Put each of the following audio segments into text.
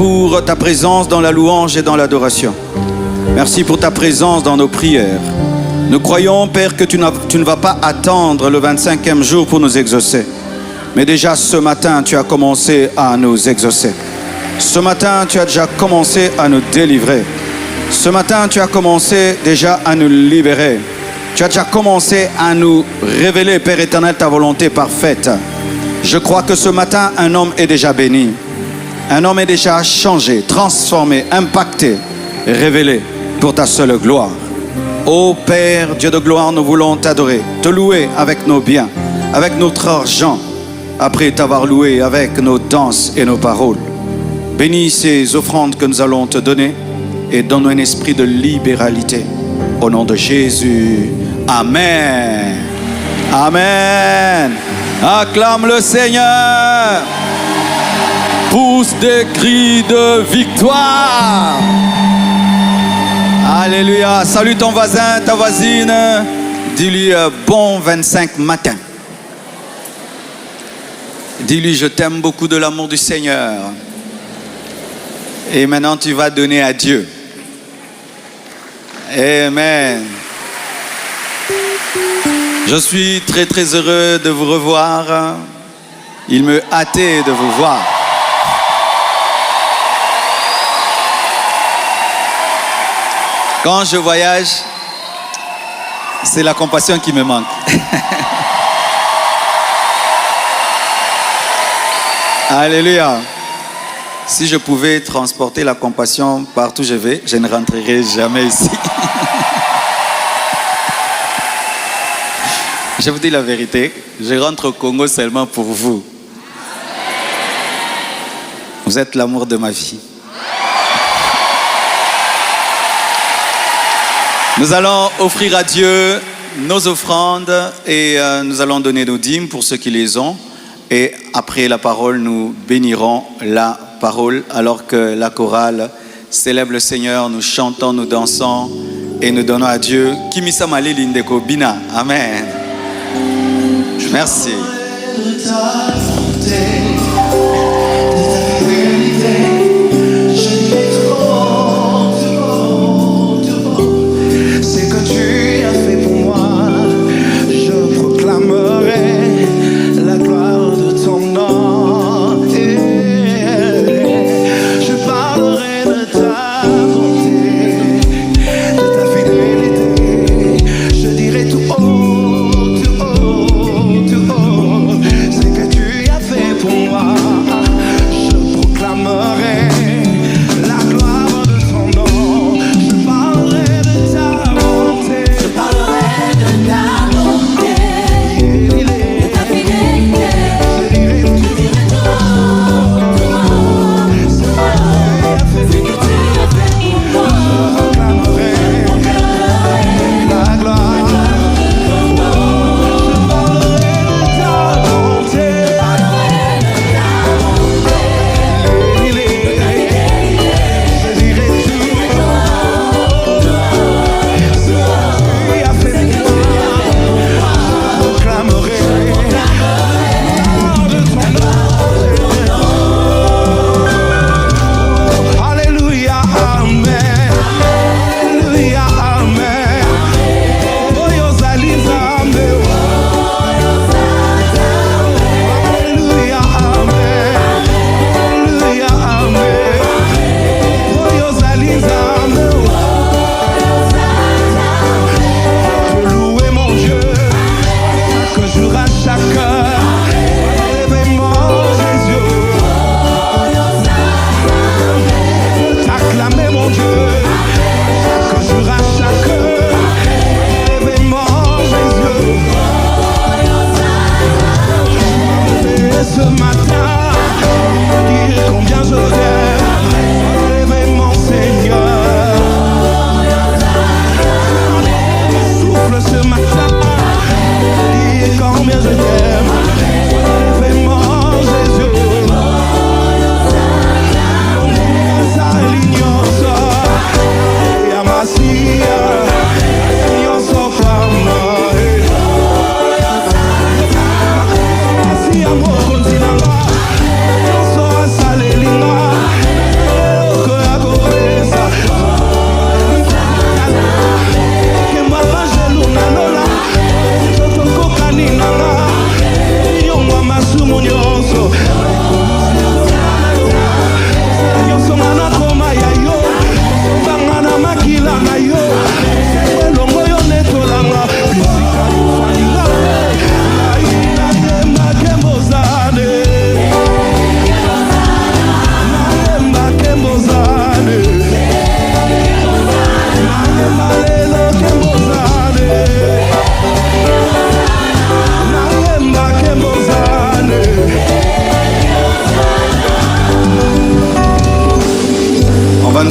pour ta présence dans la louange et dans l'adoration. Merci pour ta présence dans nos prières. Nous croyons, Père, que tu ne vas pas attendre le 25e jour pour nous exaucer. Mais déjà ce matin, tu as commencé à nous exaucer. Ce matin, tu as déjà commencé à nous délivrer. Ce matin, tu as commencé déjà à nous libérer. Tu as déjà commencé à nous révéler, Père éternel, ta volonté parfaite. Je crois que ce matin, un homme est déjà béni. Un homme est déjà changé, transformé, impacté, révélé pour ta seule gloire. Ô Père, Dieu de gloire, nous voulons t'adorer, te louer avec nos biens, avec notre argent, après t'avoir loué avec nos danses et nos paroles. Bénis ces offrandes que nous allons te donner et donne-nous un esprit de libéralité. Au nom de Jésus. Amen. Amen. Acclame le Seigneur. Pousse des cris de victoire. Alléluia. Salue ton voisin, ta voisine. Dis-lui bon 25 matin. Dis-lui je t'aime beaucoup de l'amour du Seigneur. Et maintenant tu vas donner à Dieu. Amen. Je suis très très heureux de vous revoir. Il me hâtait de vous voir. Quand je voyage, c'est la compassion qui me manque. Alléluia. Si je pouvais transporter la compassion partout où je vais, je ne rentrerai jamais ici. Je vous dis la vérité, je rentre au Congo seulement pour vous. Vous êtes l'amour de ma vie. Nous allons offrir à Dieu nos offrandes et nous allons donner nos dîmes pour ceux qui les ont. Et après la parole, nous bénirons la parole alors que la chorale célèbre le Seigneur. Nous chantons, nous dansons et nous donnons à Dieu. Kimisa Mali Lindeko Bina. Amen. Merci. Pour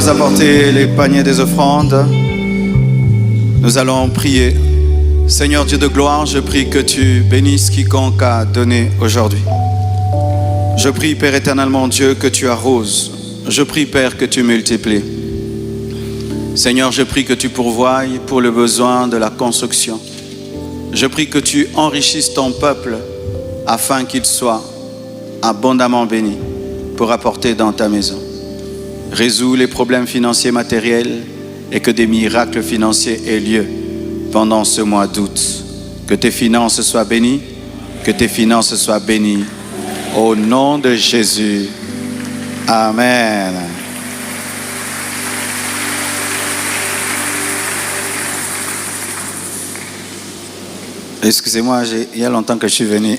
nous apporter les paniers des offrandes, nous allons prier. Seigneur Dieu de gloire, je prie que tu bénisses quiconque a donné aujourd'hui. Je prie, Père éternel, mon Dieu, que tu arroses. Je prie, Père, que tu multiplies. Seigneur, je prie que tu pourvoies pour le besoin de la construction. Je prie que tu enrichisses ton peuple afin qu'il soit abondamment béni pour apporter dans ta maison. Résous les problèmes financiers matériels et que des miracles financiers aient lieu pendant ce mois d'août. Que tes finances soient bénies, que tes finances soient bénies. Au nom de Jésus. Amen. Excusez-moi, il y a longtemps que je suis venu.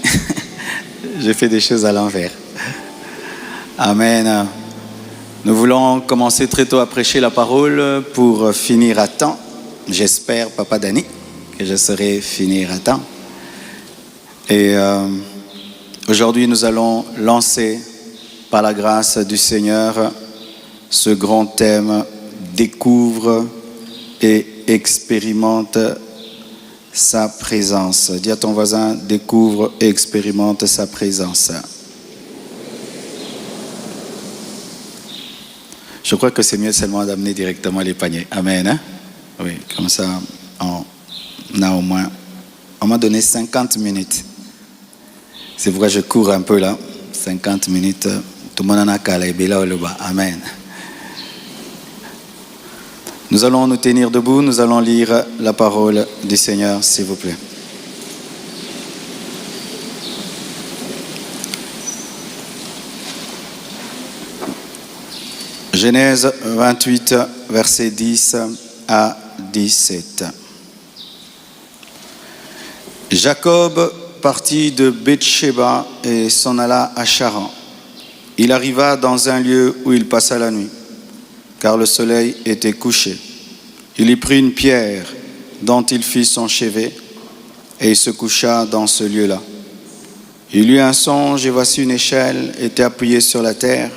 J'ai fait des choses à l'envers. Amen. Nous voulons commencer très tôt à prêcher la parole pour finir à temps. J'espère, Papa Dani, que je saurai finir à temps. Et aujourd'hui, nous allons lancer, par la grâce du Seigneur, ce grand thème « Découvre et expérimente sa présence ». Dis à ton voisin « Découvre et expérimente sa présence ». Je crois que c'est mieux seulement d'amener directement les paniers. Amen. Hein? Oui, comme ça, on a au moins... On m'a donné 50 minutes. C'est pourquoi je cours un peu là. 50 minutes. Tout le monde en a calé. Amen. Nous allons nous tenir debout. Nous allons lire la parole du Seigneur, s'il vous plaît. Genèse 28, versets 10 à 17. Jacob partit de Beersheba et s'en alla à Charan. Il arriva dans un lieu où il passa la nuit, car le soleil était couché. Il y prit une pierre dont il fit son chevet et il se coucha dans ce lieu-là. Il eut un songe et voici une échelle était appuyée sur la terre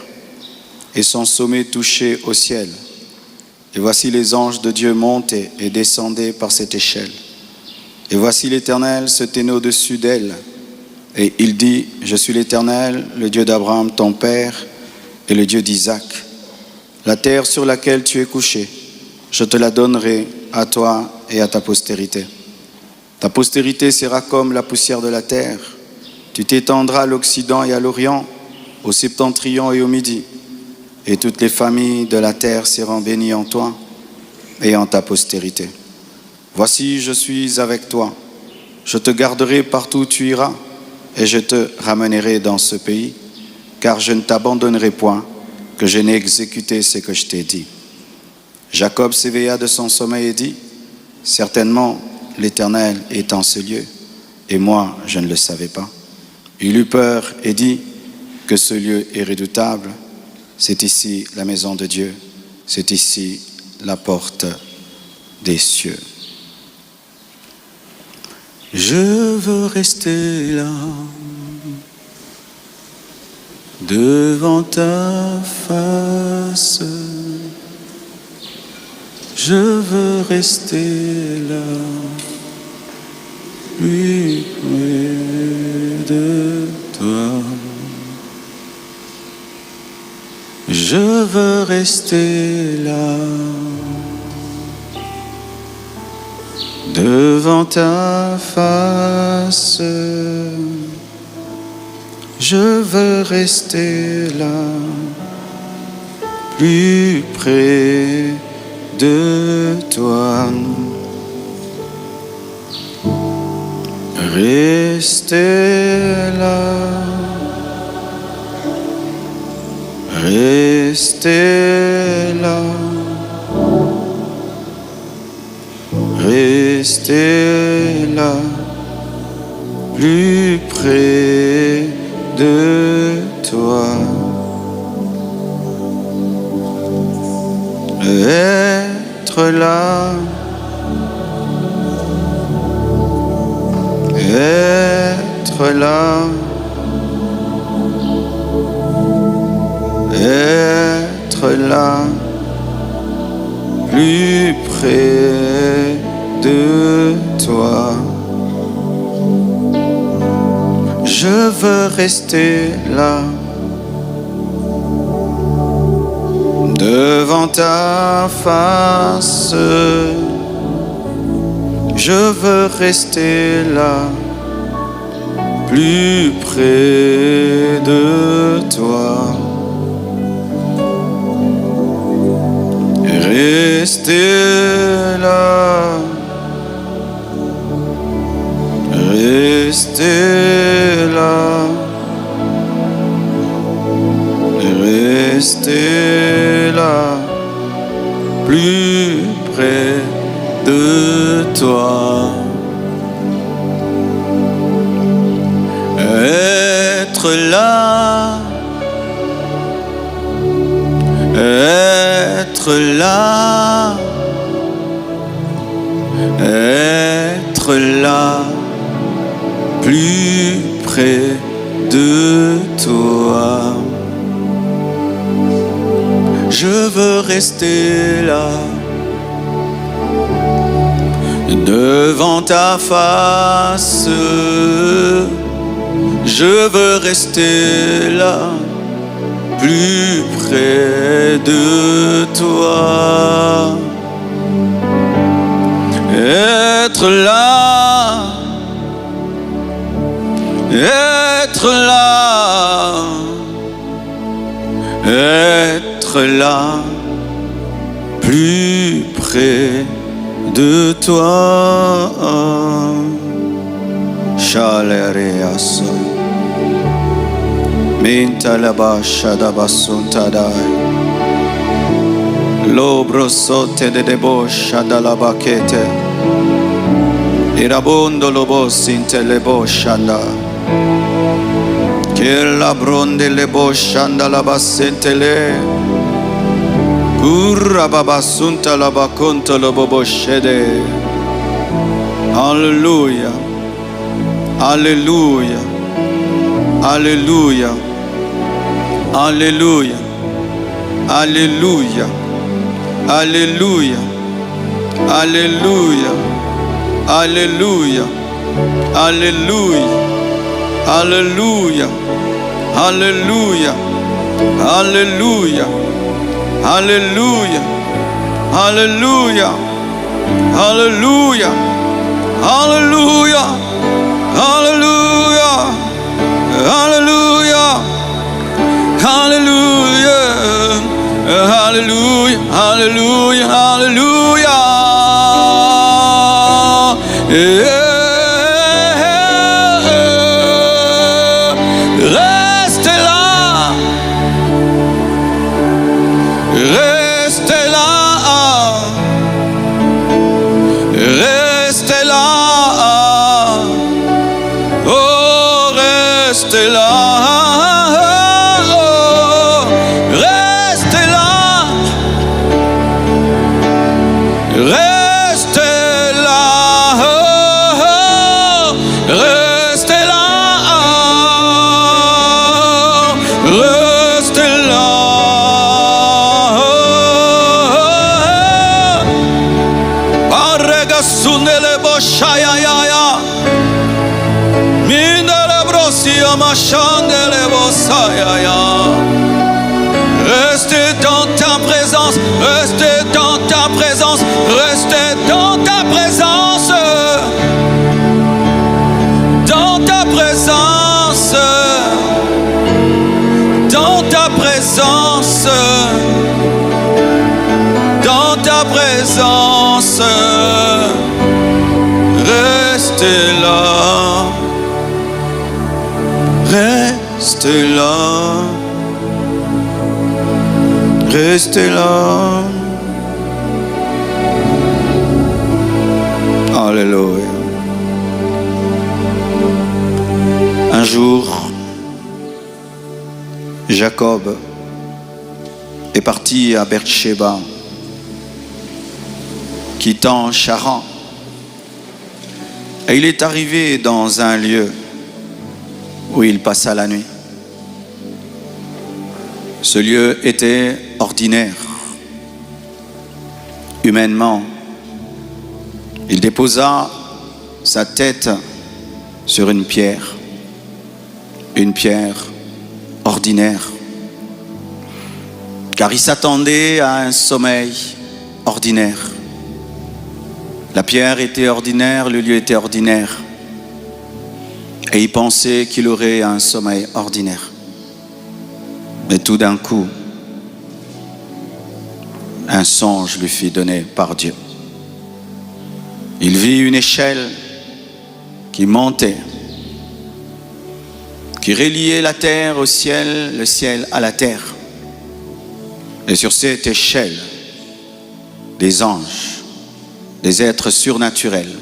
et son sommet touchait au ciel. Et voici les anges de Dieu montaient et descendaient par cette échelle. Et voici l'Éternel se tenait au-dessus d'elle. Et il dit, je suis l'Éternel, le Dieu d'Abraham, ton père, et le Dieu d'Isaac. La terre sur laquelle tu es couché, je te la donnerai à toi et à ta postérité. Ta postérité sera comme la poussière de la terre. Tu t'étendras à l'Occident et à l'Orient, au septentrion et au Midi. Et toutes les familles de la terre seront bénies en toi et en ta postérité. Voici, je suis avec toi. Je te garderai partout où tu iras et je te ramènerai dans ce pays, car je ne t'abandonnerai point, que je n'ai exécuté ce que je t'ai dit. Jacob s'éveilla de son sommeil et dit, certainement l'Éternel est en ce lieu, et moi je ne le savais pas. Il eut peur et dit que ce lieu est redoutable. C'est ici la maison de Dieu, c'est ici la porte des cieux. Je veux rester là, devant ta face. Je veux rester là, plus près de toi. Je veux rester là, devant ta face. Je veux rester là, plus près de toi. Rester là. Restez là, restez là, plus près de toi. Être là, être là. Être là, plus près de toi. Je veux rester là, devant ta face. Je veux rester là, plus près de toi. Rester là, rester là, rester là, plus près de toi. Être là, être là, être là, plus près de toi. Je veux rester là, devant ta face. Je veux rester là, plus près de toi. Être là, être là, être là, plus près de toi. Shalereaso Mintalaba Shadabasuntada Lobrosote de debo Shadalabakete Irabondo Lobos Intelebo Shanda Kirlabronde Lebo Shandalabasentele Kurrababasunta Labaconto Lobobo Shede. Alléluia. Alléluia, Alléluia, Alléluia, Alléluia, Alléluia, Alléluia, Alléluia, Alléluia, Alléluia, Alléluia, Alléluia, Alléluia, Alléluia, Alléluia, Alléluia. Hallelujah, hallelujah, hallelujah, hallelujah, hallelujah, hallelujah. Restez là, restez là, restez là. Restez là, restez là, restez là, restez là, restez là. Parrega sunele boshaya ya ya. Restez dans ta présence, restez dans ta présence, restez dans ta présence, dans ta présence, dans ta présence, dans ta présence, restez là. Restez là, restez là. Alléluia. Un jour, Jacob est parti à Beersheba, quittant Charan. Et il est arrivé dans un lieu où il passa la nuit. Ce lieu était ordinaire. humainement. Il déposa sa tête sur une pierre ordinaire, car il s'attendait à un sommeil ordinaire. La pierre était ordinaire, le lieu était ordinaire, et il pensait qu'il aurait un sommeil ordinaire. Mais tout d'un coup, un songe lui fut donné par Dieu. Il vit une échelle qui montait, qui reliait la terre au ciel, le ciel à la terre. Et sur cette échelle, des anges, des êtres surnaturels,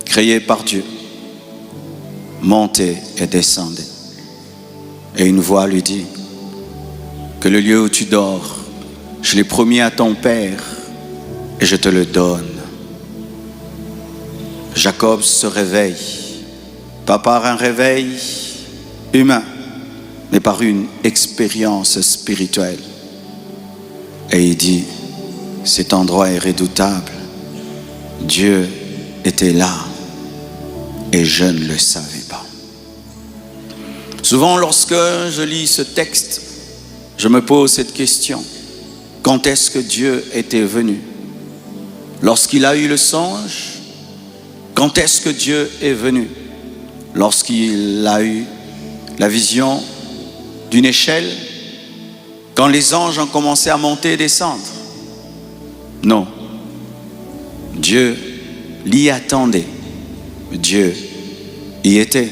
créés par Dieu, montaient et descendaient. Et une voix lui dit que le lieu où tu dors, je l'ai promis à ton père et je te le donne. Jacob se réveille, pas par un réveil humain, mais par une expérience spirituelle. Et il dit, cet endroit est redoutable. Dieu était là et je ne le savais pas. Souvent, lorsque je lis ce texte, je me pose cette question. Quand est-ce que Dieu était venu? Lorsqu'il a eu le songe? Quand est-ce que Dieu est venu? Lorsqu'il a eu la vision d'une échelle? Quand les anges ont commencé à monter et descendre? Non. Dieu l'y attendait. Dieu y était.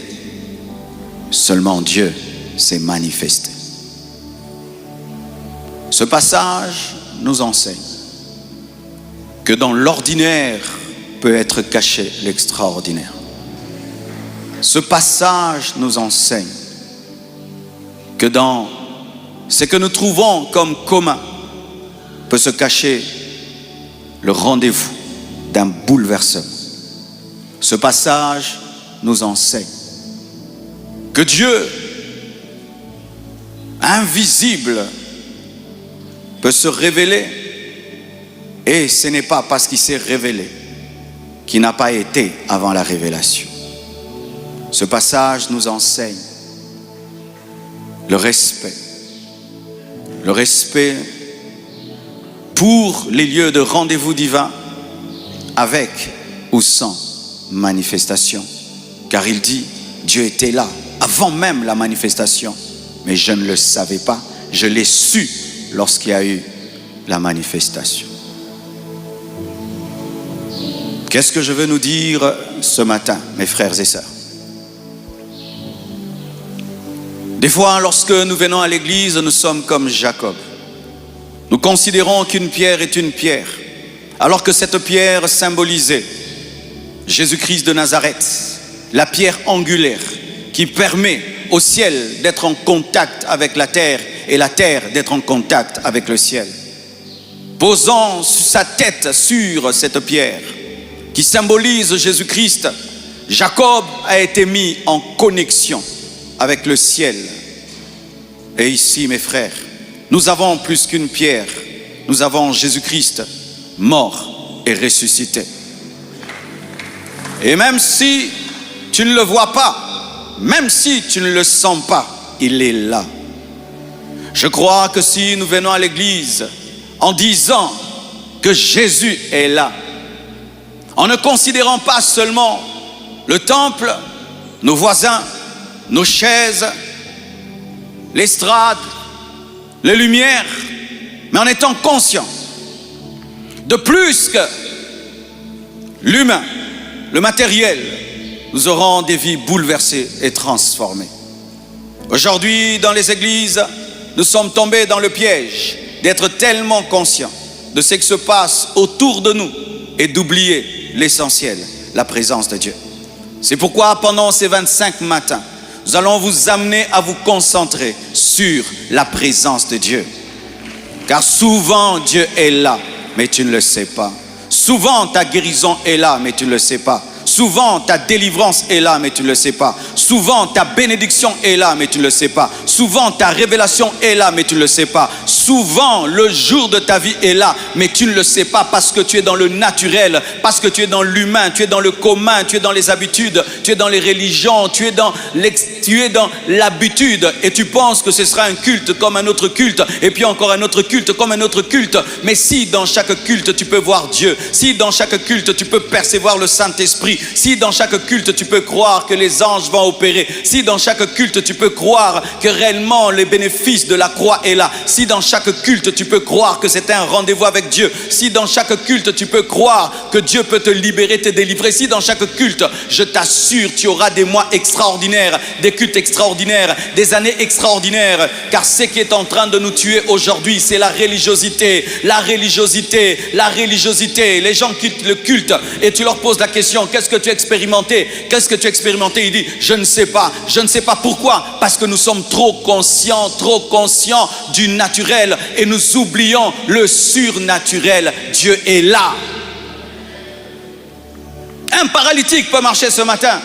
Seulement Dieu s'est manifesté. Ce passage nous enseigne que dans l'ordinaire peut être caché l'extraordinaire. Ce passage nous enseigne que dans ce que nous trouvons comme commun peut se cacher le rendez-vous d'un bouleversement. Ce passage nous enseigne que Dieu, invisible, peut se révéler, et ce n'est pas parce qu'il s'est révélé qu'il n'a pas été avant la révélation. Ce passage nous enseigne le respect pour les lieux de rendez-vous divin, avec ou sans manifestation. Car il dit, Dieu était là avant même la manifestation, mais je ne le savais pas, je l'ai su lorsqu'il y a eu la manifestation. Qu'est-ce que je veux nous dire ce matin, mes frères et sœurs? Des fois, lorsque nous venons à l'église, nous sommes comme Jacob. Nous considérons qu'une pierre est une pierre, alors que cette pierre symbolisait Jésus-Christ de Nazareth, la pierre angulaire qui permet au ciel d'être en contact avec la terre et la terre d'être en contact avec le ciel. Posant sa tête sur cette pierre qui symbolise Jésus-Christ, Jacob a été mis en connexion avec le ciel. Et ici, mes frères, nous avons plus qu'une pierre, nous avons Jésus-Christ mort et ressuscité. Et même si tu ne le vois pas, même si tu ne le sens pas, il est là. Je crois que si nous venons à l'église en disant que Jésus est là, en ne considérant pas seulement le temple, nos voisins, nos chaises, l'estrade, les lumières, mais en étant conscient de plus que l'humain, le matériel, nous aurons des vies bouleversées et transformées. Aujourd'hui, dans les églises, nous sommes tombés dans le piège d'être tellement conscients de ce qui se passe autour de nous et d'oublier l'essentiel, la présence de Dieu. C'est pourquoi pendant ces 25 matins, nous allons vous amener à vous concentrer sur la présence de Dieu. Car souvent Dieu est là, mais tu ne le sais pas. Souvent ta guérison est là, mais tu ne le sais pas. Souvent, ta délivrance est là, mais tu ne le sais pas. Souvent, ta bénédiction est là, mais tu ne le sais pas. Souvent, ta révélation est là, mais tu ne le sais pas. Souvent, le jour de ta vie est là, mais tu ne le sais pas parce que tu es dans le naturel, parce que tu es dans l'humain, tu es dans le commun, tu es dans les habitudes, tu es dans les religions, tu es dans l'habitude et tu penses que ce sera un culte comme un autre culte et puis encore un autre culte comme un autre culte. Mais si dans chaque culte tu peux voir Dieu, si dans chaque culte tu peux percevoir le Saint-Esprit, si dans chaque culte tu peux croire que les anges vont opérer, si dans chaque culte tu peux croire que réellement les bénéfices de la croix est là, si dans chaque culte tu peux croire que c'est un rendez-vous avec Dieu, si dans chaque culte tu peux croire que Dieu peut te libérer, te délivrer, si dans chaque culte, je t'assure, tu auras des mois extraordinaires, des cultes extraordinaires, des années extraordinaires, car ce qui est en train de nous tuer aujourd'hui, c'est la religiosité, la religiosité, la religiosité. Les gens quittent le culte et tu leur poses la question, qu'est-ce que tu as expérimenté? Qu'est-ce que tu as expérimenté? Il dit, je ne sais pas. Je ne sais pas pourquoi, parce que nous sommes trop conscients du naturel et nous oublions le surnaturel. Dieu est là. Un paralytique peut marcher ce matin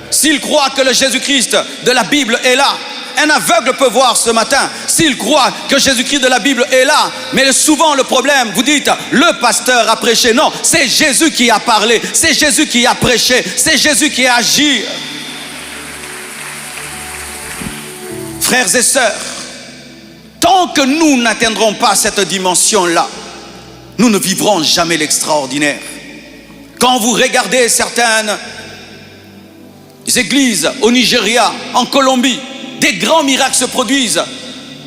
s'il croit que le Jésus-Christ de la Bible est là. Un aveugle peut voir ce matin s'il croit que Jésus-Christ de la Bible est là. Mais souvent le problème, vous dites, le pasteur a prêché. Non, c'est Jésus qui a parlé, c'est Jésus qui a prêché, c'est Jésus qui a agi. Frères et sœurs, tant que nous n'atteindrons pas cette dimension-là, nous ne vivrons jamais l'extraordinaire. Quand vous regardez certaines églises au Nigeria, en Colombie, des grands miracles se produisent.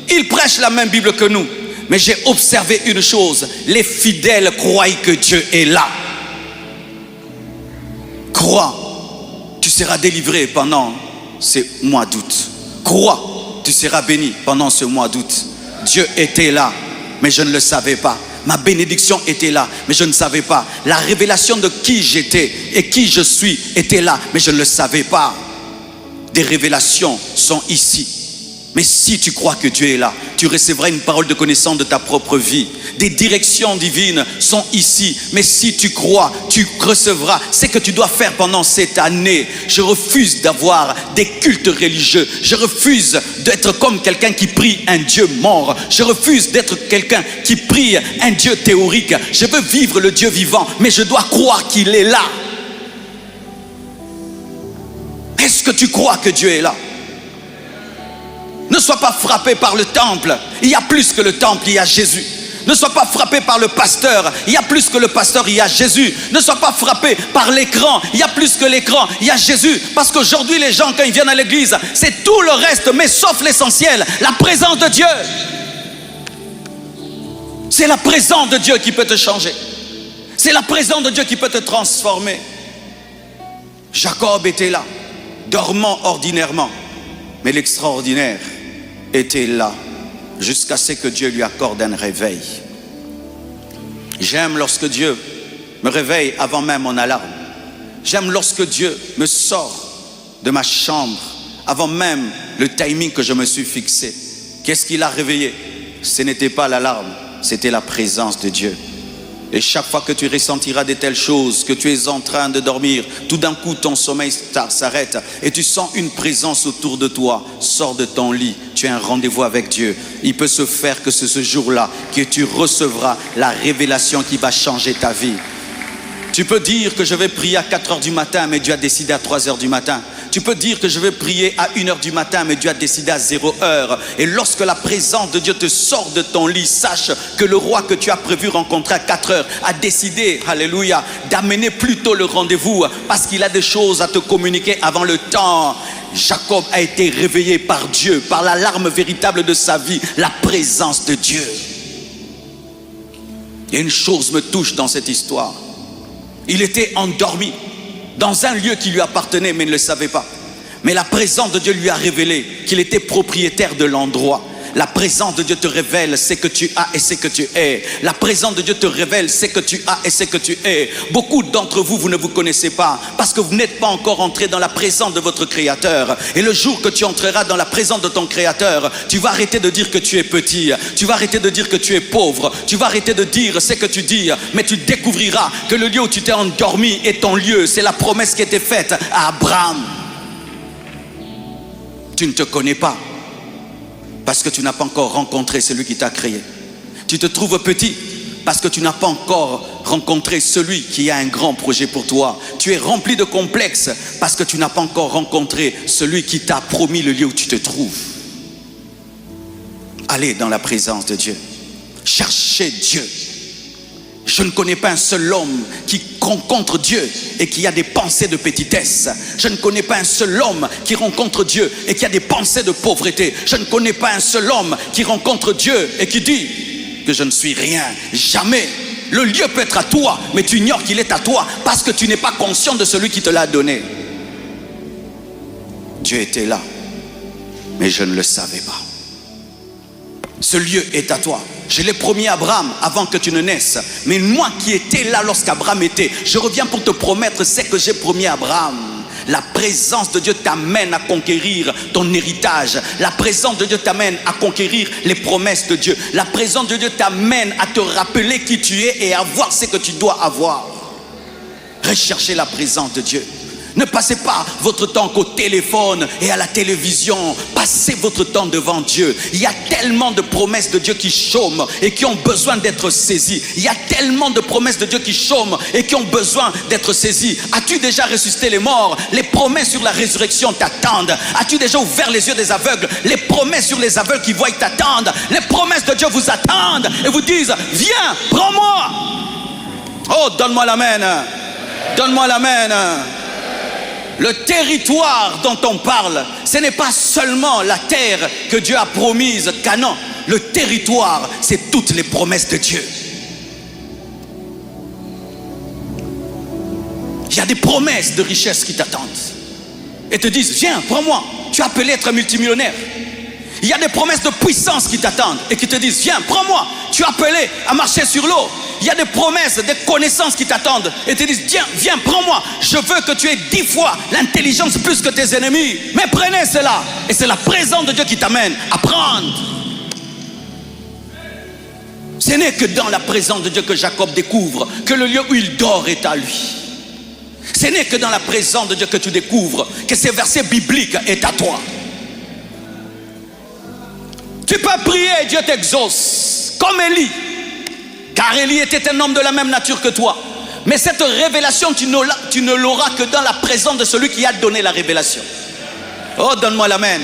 Ils prêchent la même Bible que nous. Mais j'ai observé une chose, les fidèles croient que Dieu est là. Crois, tu seras délivré pendant ces mois d'août. Crois, tu seras béni pendant ce mois d'août. Dieu était là, mais je ne le savais pas. Ma bénédiction était là, mais je ne savais pas. La révélation de qui j'étais et qui je suis était là, mais je ne le savais pas. Des révélations sont ici. Mais si tu crois que Dieu est là, tu recevras une parole de connaissance de ta propre vie. Des directions divines sont ici. Mais si tu crois, tu recevras ce que tu dois faire pendant cette année. Je refuse d'avoir des cultes religieux. Je refuse d'être comme quelqu'un qui prie un Dieu mort. Je refuse d'être quelqu'un qui prie un Dieu théorique. Je veux vivre le Dieu vivant, mais je dois croire qu'il est là. Est-ce que tu crois que Dieu est là? Ne sois pas frappé par le temple. Il y a plus que le temple, il y a Jésus. Ne sois pas frappé par le pasteur. Il y a plus que le pasteur, il y a Jésus. Ne sois pas frappé par l'écran. Il y a plus que l'écran, il y a Jésus. Parce qu'aujourd'hui, les gens, quand ils viennent à l'église, c'est tout le reste, mais sauf l'essentiel, la présence de Dieu. C'est la présence de Dieu qui peut te changer. C'est la présence de Dieu qui peut te transformer. Jacob était là, dormant ordinairement. Mais l'extraordinaire était là, jusqu'à ce que Dieu lui accorde un réveil. J'aime lorsque Dieu me réveille avant même mon alarme. J'aime lorsque Dieu me sort de ma chambre avant même le timing que je me suis fixé. Qu'est-ce qui l'a réveillé? Ce n'était pas l'alarme, c'était la présence de Dieu. Et chaque fois que tu ressentiras de telles choses, que tu es en train de dormir, tout d'un coup ton sommeil s'arrête et tu sens une présence autour de toi. Sors de ton lit, tu as un rendez-vous avec Dieu. Il peut se faire que c'est ce jour-là que tu recevras la révélation qui va changer ta vie. Tu peux dire que je vais prier à 4 heures du matin, mais Dieu a décidé à 3 heures du matin. Tu peux dire que je vais prier à 1 heure du matin, mais Dieu a décidé à 0 heure. Et lorsque la présence de Dieu te sort de ton lit, sache que le roi que tu as prévu rencontrer à 4 heures a décidé, alléluia, d'amener plutôt le rendez-vous parce qu'il a des choses à te communiquer avant le temps. Jacob a été réveillé par Dieu, par l'alarme véritable de sa vie, la présence de Dieu. Et une chose me touche dans cette histoire. Il était endormi dans un lieu qui lui appartenait, mais il ne le savait pas. Mais la présence de Dieu lui a révélé qu'il était propriétaire de l'endroit. La présence de Dieu te révèle ce que tu as et ce que tu es. La présence de Dieu te révèle ce que tu as et ce que tu es. Beaucoup d'entre vous, vous ne vous connaissez pas parce que vous n'êtes pas encore entré dans la présence de votre Créateur. Et le jour que tu entreras dans la présence de ton Créateur, tu vas arrêter de dire que tu es petit. Tu vas arrêter de dire que tu es pauvre. Tu vas arrêter de dire ce que tu dis. Mais tu découvriras que le lieu où tu t'es endormi est ton lieu. C'est la promesse qui était faite à Abraham. Tu ne te connais pas parce que tu n'as pas encore rencontré celui qui t'a créé. Tu te trouves petit parce que tu n'as pas encore rencontré celui qui a un grand projet pour toi. Tu es rempli de complexes parce que tu n'as pas encore rencontré celui qui t'a promis le lieu où tu te trouves. Allez dans la présence de Dieu. Cherchez Dieu. Je ne connais pas un seul homme qui rencontre Dieu et qui a des pensées de petitesse. Je ne connais pas un seul homme qui rencontre Dieu et qui a des pensées de pauvreté. Je ne connais pas un seul homme qui rencontre Dieu et qui dit que je ne suis rien. Jamais. Le lieu peut être à toi, mais tu ignores qu'il est à toi parce que tu n'es pas conscient de celui qui te l'a donné. Dieu était là, mais je ne le savais pas. Ce lieu est à toi. Je l'ai promis à Abraham avant que tu ne naisses. Mais moi qui étais là lorsqu'Abraham était, je reviens pour te promettre ce que j'ai promis à Abraham. La présence de Dieu t'amène à conquérir ton héritage. La présence de Dieu t'amène à conquérir les promesses de Dieu. La présence de Dieu t'amène à te rappeler qui tu es et à voir ce que tu dois avoir. Recherchez la présence de Dieu. Ne passez pas votre temps qu'au téléphone et à la télévision. Passez votre temps devant Dieu. Il y a tellement de promesses de Dieu qui chôment et qui ont besoin d'être saisies. Il y a tellement de promesses de Dieu qui chôment et qui ont besoin d'être saisies. As-tu déjà ressuscité les morts? Les promesses sur la résurrection t'attendent. As-tu déjà ouvert les yeux des aveugles? Les promesses sur les aveugles qui voient t'attendent. Les promesses de Dieu vous attendent et vous disent: viens, prends-moi. Oh, donne-moi l'amen. Donne-moi l'amen. Le territoire dont on parle, ce n'est pas seulement la terre que Dieu a promise, Canaan. Le territoire, c'est toutes les promesses de Dieu. Il y a des promesses de richesse qui t'attendent et te disent: viens, prends-moi, tu es appelé à être multimillionnaire. Il y a des promesses de puissance qui t'attendent et qui te disent: viens, prends-moi, tu es appelé à marcher sur l'eau. Il y a des promesses, des connaissances qui t'attendent et te disent: viens, prends-moi, je veux que tu aies 10 fois l'intelligence plus que tes ennemis. Mais prenez cela. Et c'est la présence de Dieu qui t'amène à prendre. Ce n'est que dans la présence de Dieu que Jacob découvre que le lieu où il dort est à lui. Ce n'est que dans la présence de Dieu que tu découvres que ces versets bibliques est à toi. Tu peux prier et Dieu t'exauce, comme Élie. Car Élie était un homme de la même nature que toi. Mais cette révélation, tu ne l'auras que dans la présence de celui qui a donné la révélation. Oh, donne-moi l'amen.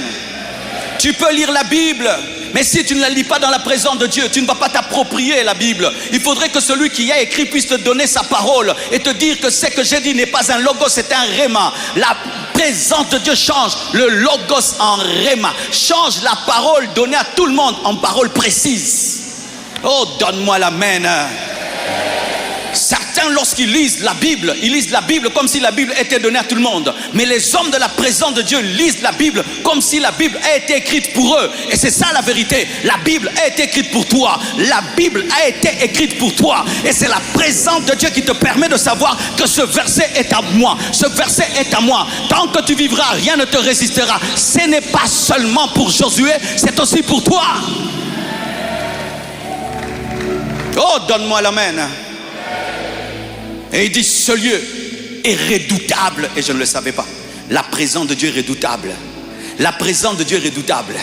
Tu peux lire la Bible, mais si tu ne la lis pas dans la présence de Dieu, tu ne vas pas t'approprier la Bible. Il faudrait que celui qui a écrit puisse te donner sa parole et te dire que ce que j'ai dit n'est pas un logos, c'est un réma. La présence de Dieu change le logos en réma. Change la parole donnée à tout le monde en parole précise. Oh, donne-moi l'amen. Certains, lorsqu'ils lisent la Bible, ils lisent la Bible comme si la Bible était donnée à tout le monde. Mais les hommes de la présence de Dieu lisent la Bible comme si la Bible a été écrite pour eux. Et c'est ça la vérité. La Bible a été écrite pour toi. La Bible a été écrite pour toi. Et c'est la présence de Dieu qui te permet de savoir que ce verset est à moi. Ce verset est à moi. Tant que tu vivras, rien ne te résistera. Ce n'est pas seulement pour Josué, c'est aussi pour toi. Oh, donne-moi l'amen. Et il dit: ce lieu est redoutable. Et je ne le savais pas. La présence de Dieu est redoutable. La présence de Dieu est redoutable.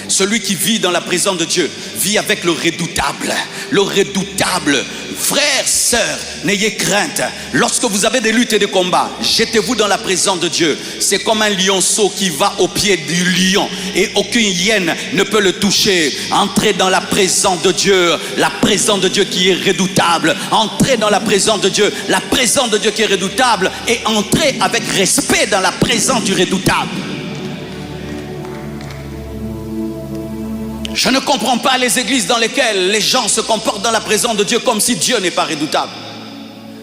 Celui qui vit dans la présence de Dieu vit avec le redoutable. Le redoutable. Frères, sœurs, n'ayez crainte. Lorsque vous avez des luttes et des combats, jetez-vous dans la présence de Dieu. C'est comme un lionceau qui va au pied du lion et aucune hyène ne peut le toucher. Entrez dans la présence de Dieu. La présence de Dieu qui est redoutable. Entrez dans la présence de Dieu. La présence de Dieu qui est redoutable. Et entrez avec respect dans la présence du redoutable. Je ne comprends pas les églises dans lesquelles les gens se comportent dans la présence de Dieu comme si Dieu n'est pas redoutable.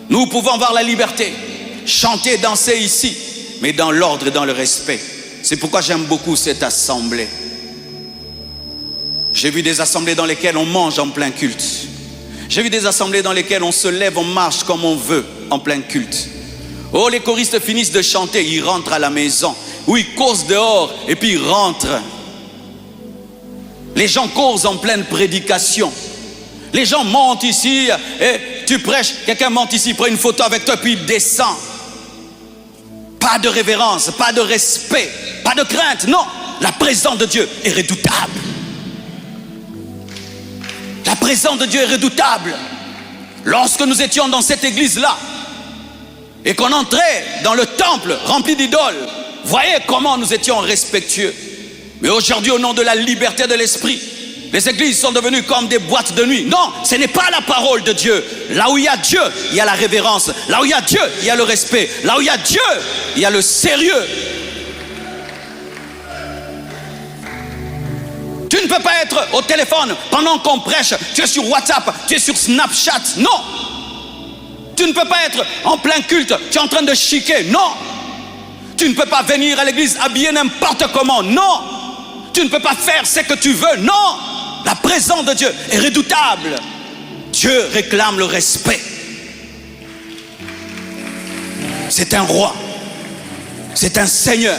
Nous pouvons avoir la liberté, chanter, danser ici, mais dans l'ordre et dans le respect. C'est pourquoi j'aime beaucoup cette assemblée. J'ai vu des assemblées dans lesquelles on mange en plein culte. J'ai vu des assemblées dans lesquelles on se lève, on marche comme on veut en plein culte. Oh, les choristes finissent de chanter, ils rentrent à la maison. Ou ils causent dehors et puis ils rentrent. Les gens causent en pleine prédication. Les gens montent ici et tu prêches, quelqu'un monte ici, prend une photo avec toi puis il descend. Pas de révérence, pas de respect, pas de crainte. Non, la présence de Dieu est redoutable. La présence de Dieu est redoutable. Lorsque nous étions dans cette église-là et qu'on entrait dans le temple rempli d'idoles, voyez comment nous étions respectueux. Mais aujourd'hui, au nom de la liberté de l'esprit, les églises sont devenues comme des boîtes de nuit. Non, ce n'est pas la parole de Dieu. Là où il y a Dieu, il y a la révérence. Là où il y a Dieu, il y a le respect. Là où il y a Dieu, il y a le sérieux. Tu ne peux pas être au téléphone pendant qu'on prêche. Tu es sur WhatsApp, tu es sur Snapchat. Non. Tu ne peux pas être en plein culte. Tu es en train de chiquer. Non. Tu ne peux pas venir à l'église habillé n'importe comment. Non. Tu ne peux pas faire ce que tu veux. Non. La présence de Dieu est redoutable. Dieu réclame le respect. C'est un roi. C'est un seigneur.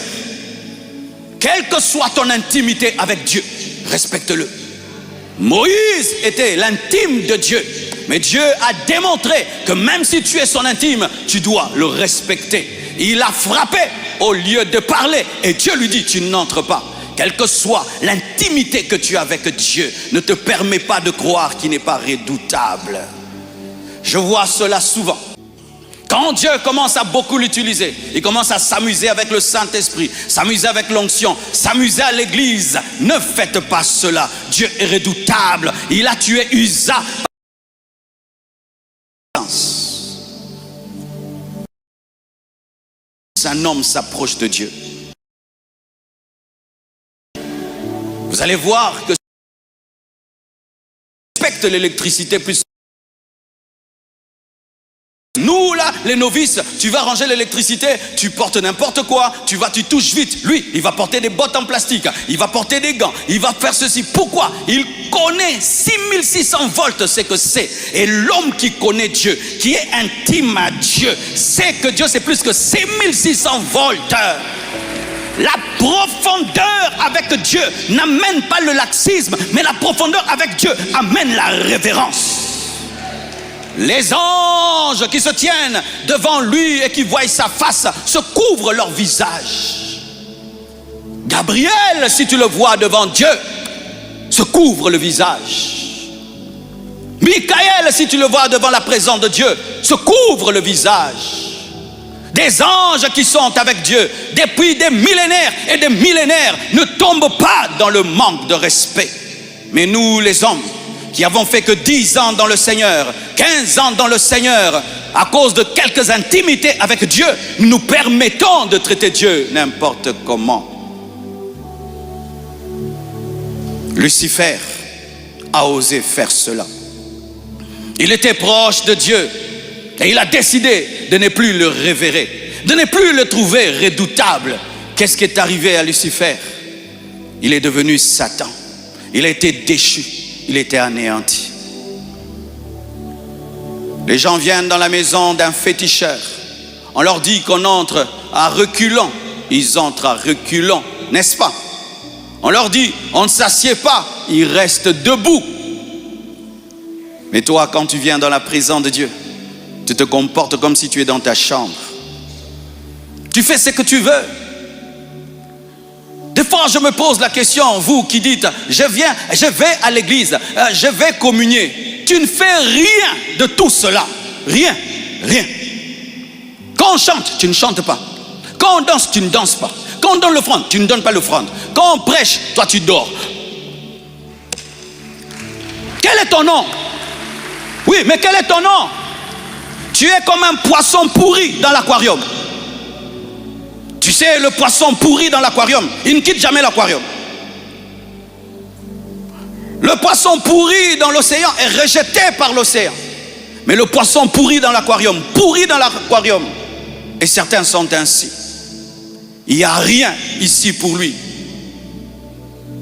Quelle que soit ton intimité avec Dieu, respecte-le. Moïse était l'intime de Dieu. Mais Dieu a démontré que même si tu es son intime, tu dois le respecter. Il a frappé au lieu de parler. Et Dieu lui dit, tu n'entres pas. Quelle que soit l'intimité que tu as avec Dieu, ne te permets pas de croire qu'il n'est pas redoutable. Je vois cela souvent. Quand Dieu commence à beaucoup l'utiliser, il commence à s'amuser avec le Saint-Esprit, s'amuser avec l'onction, s'amuser à l'église. Ne faites pas cela. Dieu est redoutable. Il a tué Uza. Un homme s'approche de Dieu. Vous allez voir que respecte l'électricité plus. Nous là, les novices, tu vas ranger l'électricité, tu portes n'importe quoi, tu touches vite. Lui, il va porter des bottes en plastique, il va porter des gants, il va faire ceci. Pourquoi? Il connaît 6600 volts, c'est que c'est. Et l'homme qui connaît Dieu, qui est intime à Dieu, sait que Dieu c'est plus que 6600 volts. La profondeur avec Dieu n'amène pas le laxisme, mais la profondeur avec Dieu amène la révérence. Les anges qui se tiennent devant lui et qui voient sa face se couvrent leur visage. Gabriel, si tu le vois devant Dieu, se couvre le visage. Michael, si tu le vois devant la présence de Dieu, se couvre le visage. Des anges qui sont avec Dieu depuis des millénaires et des millénaires ne tombent pas dans le manque de respect. Mais nous les hommes qui avons fait que 10 ans dans le Seigneur, 15 ans dans le Seigneur, à cause de quelques intimités avec Dieu, nous permettons de traiter Dieu n'importe comment. Lucifer a osé faire cela. Il était proche de Dieu et il a décidé de ne plus le révérer, de ne plus le trouver redoutable. Qu'est-ce qui est arrivé à Lucifer? Il est devenu Satan. Il a été déchu. Il était anéanti. Les gens viennent dans la maison d'un féticheur. On leur dit qu'on entre à reculons. Ils entrent à reculons, n'est-ce pas? On leur dit, on ne s'assied pas. Ils restent debout. Mais toi, quand tu viens dans la présence de Dieu, tu te comportes comme si tu es dans ta chambre. Tu fais ce que tu veux. Des fois, je me pose la question, vous qui dites, je vais à l'église, je vais communier. Tu ne fais rien de tout cela. Rien, rien. Quand on chante, tu ne chantes pas. Quand on danse, tu ne danses pas. Quand on donne l'offrande, tu ne donnes pas l'offrande. Quand on prêche, toi tu dors. Quel est ton nom? Oui, mais quel est ton nom? Tu es comme un poisson pourri dans l'aquarium. Tu sais, le poisson pourri dans l'aquarium, il ne quitte jamais l'aquarium. Le poisson pourri dans l'océan est rejeté par l'océan. Mais le poisson pourri dans l'aquarium, et certains sont ainsi. Il n'y a rien ici pour lui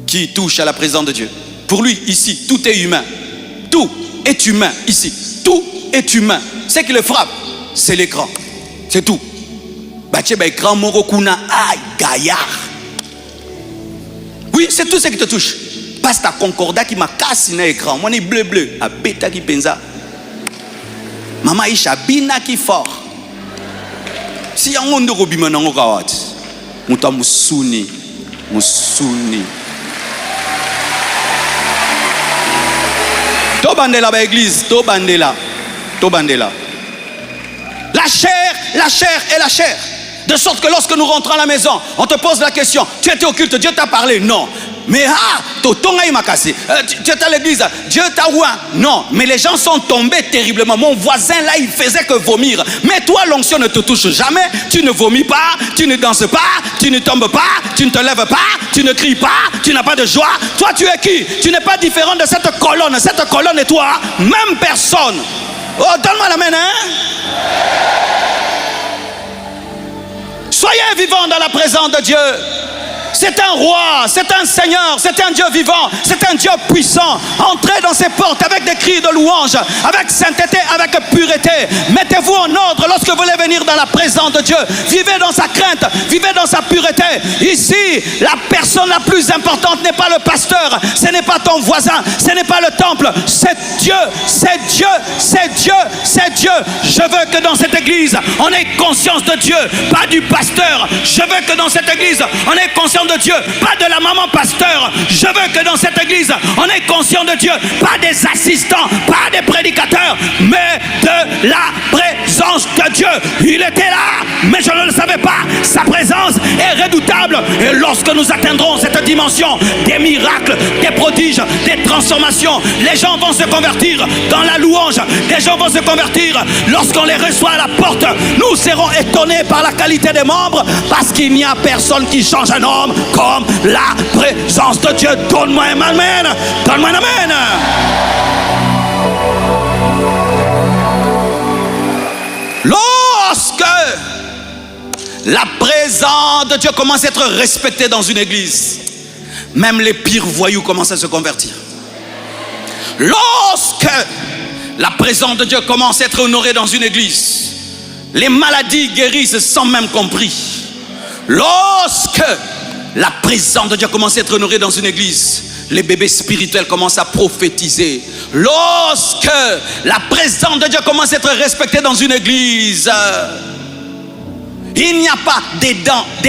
qui touche à la présence de Dieu. Pour lui, ici, tout est humain. Tout est humain ici. Tout est humain. Ce qui le frappe, c'est l'écran. C'est tout. Écran Morokuna, aïe, gaillard. Oui, c'est tout ce qui te touche. Passe ta concordat qui m'a cassé dans l'écran. Moi, je bleu bleu. A bêta qui pensa. Maman, Isha, bina qui fort. Si on a un robiment dans le kawat, mouta moussouni. To bandela ba église, to bandela. La chair est la chair. De sorte que lorsque nous rentrons à la maison, on te pose la question, tu étais au culte, Dieu t'a parlé? Non. Mais tu étais à l'église, Dieu t'a oué? Non. Mais les gens sont tombés terriblement. Mon voisin là, il faisait que vomir. Mais toi, l'onction ne te touche jamais. Tu ne vomis pas, tu ne danses pas, tu ne tombes pas, tu ne te lèves pas, tu ne cries pas, tu n'as pas de joie. Toi, tu es qui? Tu n'es pas différent de cette colonne. Cette colonne est toi, même personne. Oh, donne-moi la main, hein? Soyez vivants dans la présence de Dieu. C'est un roi, c'est un Seigneur, c'est un Dieu vivant, c'est un Dieu puissant. Entrez dans ses portes avec des cris de louange, avec sainteté, avec pureté. Mettez-vous en ordre lorsque vous voulez venir dans la présence de Dieu. Vivez dans sa crainte, vivez dans sa pureté. Ici, la personne la plus importante n'est pas le pasteur, ce n'est pas ton voisin, ce n'est pas le temple, c'est Dieu, c'est Dieu, c'est Dieu, c'est Dieu. Je veux que dans cette église, on ait conscience de Dieu, pas du pasteur. Je veux que dans cette église, on ait conscience de Dieu, pas de la maman pasteur. Je veux que dans cette église, on ait conscience de Dieu, pas des assistants, pas des prédicateurs, mais de la présence de Dieu. Il était là, mais je ne le savais pas. Sa présence est redoutable. Et lorsque nous atteindrons cette dimension, des miracles, des prodiges, des transformations, les gens vont se convertir dans la louange. Les gens vont se convertir lorsqu'on les reçoit à la porte. Nous serons étonnés par la qualité des membres, parce qu'il n'y a personne qui change un homme comme la présence de Dieu. Donne-moi un amen. Donne-moi un amen. Lorsque la présence de Dieu commence à être respectée dans une église, même les pires voyous commencent à se convertir. Lorsque la présence de Dieu commence à être honorée dans une église, les maladies guérissent sans même compris. Lorsque la présence de Dieu commence à être honorée dans une église, les bébés spirituels commencent à prophétiser. Lorsque la présence de Dieu commence à être respectée dans une église, il n'y a pas des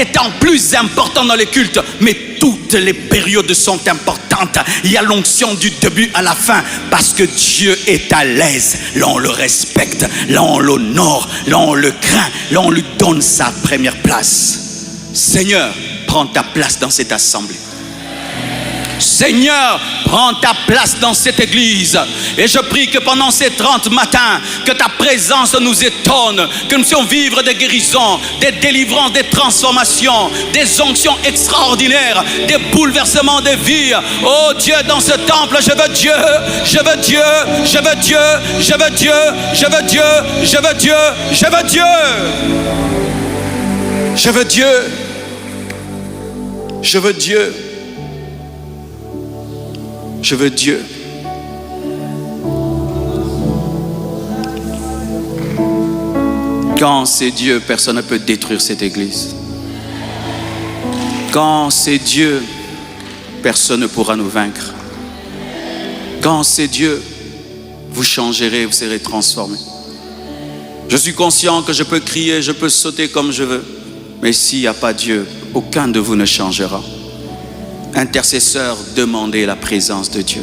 temps plus importants dans les cultes, mais toutes les périodes sont importantes. Il y a l'onction du début à la fin, parce que Dieu est à l'aise. Là on le respecte, là on l'honore, là on le craint, là on lui donne sa première place. Seigneur, prends ta place dans cette assemblée. Seigneur, prends ta place dans cette église. Et je prie que pendant ces 30 matins, que ta présence nous étonne, que nous puissions vivre des guérisons, des délivrances, des transformations, des onctions extraordinaires, des bouleversements de vie. Oh Dieu, dans ce temple, je veux Dieu, je veux Dieu, je veux Dieu, je veux Dieu, je veux Dieu, je veux Dieu, je veux Dieu. Je veux Dieu. Je veux Dieu. Je veux Dieu. Quand c'est Dieu, personne ne peut détruire cette église. Quand c'est Dieu, personne ne pourra nous vaincre. Quand c'est Dieu, vous changerez, vous serez transformés. Je suis conscient que je peux crier, je peux sauter comme je veux. Mais s'il n'y a pas Dieu, aucun de vous ne changera. Intercesseurs, demandez la présence de Dieu.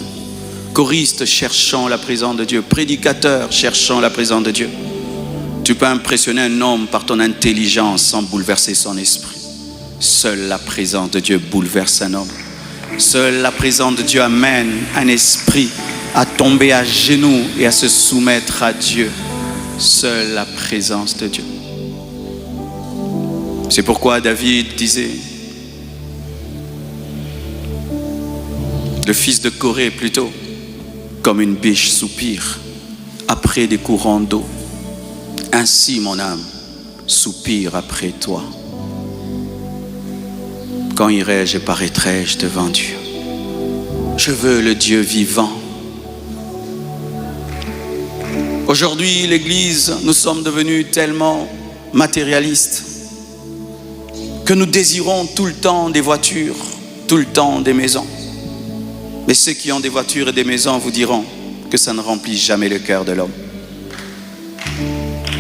Choristes, cherchons la présence de Dieu. Prédicateurs, cherchons la présence de Dieu. Tu peux impressionner un homme par ton intelligence sans bouleverser son esprit. Seule la présence de Dieu bouleverse un homme. Seule la présence de Dieu amène un esprit à tomber à genoux et à se soumettre à Dieu. Seule la présence de Dieu. C'est pourquoi David disait, le fils de Corée plutôt, comme une biche soupire après des courants d'eau. Ainsi mon âme soupire après toi. Quand irai-je et paraîtrai-je devant Dieu? Je veux le Dieu vivant. Aujourd'hui, l'Église, nous sommes devenus tellement matérialistes que nous désirons tout le temps des voitures, tout le temps des maisons. Mais ceux qui ont des voitures et des maisons vous diront que ça ne remplit jamais le cœur de l'homme.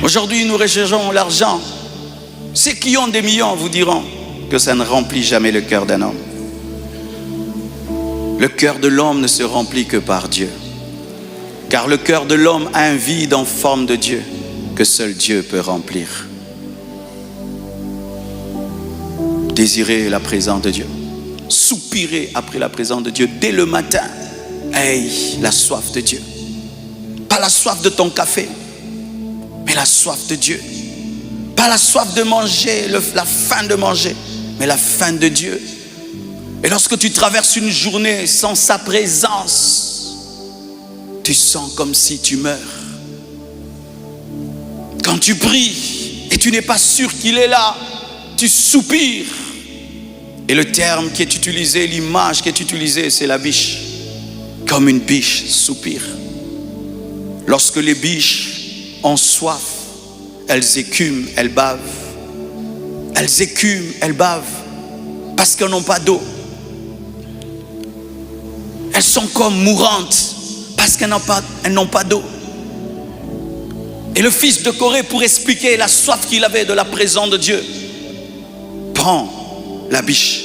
Aujourd'hui, nous recherchons l'argent. Ceux qui ont des millions vous diront que ça ne remplit jamais le cœur d'un homme. Le cœur de l'homme ne se remplit que par Dieu. Car le cœur de l'homme a un vide en forme de Dieu que seul Dieu peut remplir. Désirez la présence de Dieu. Soupirez après la présence de Dieu dès le matin. Hey, la soif de Dieu. Pas la soif de ton café, mais la soif de Dieu. Pas la soif de manger, la faim de manger, mais la faim de Dieu. Et lorsque tu traverses une journée sans sa présence, tu sens comme si tu meurs. Quand tu pries et tu n'es pas sûr qu'il est là, tu soupires. Et le terme qui est utilisé, l'image qui est utilisée, c'est la biche. Comme une biche soupire. Lorsque les biches ont soif, elles écument, elles bavent. Elles écument, elles bavent parce qu'elles n'ont pas d'eau. Elles sont comme mourantes parce qu'elles n'ont pas d'eau. Et le fils de Corée, pour expliquer la soif qu'il avait de la présence de Dieu, prend la biche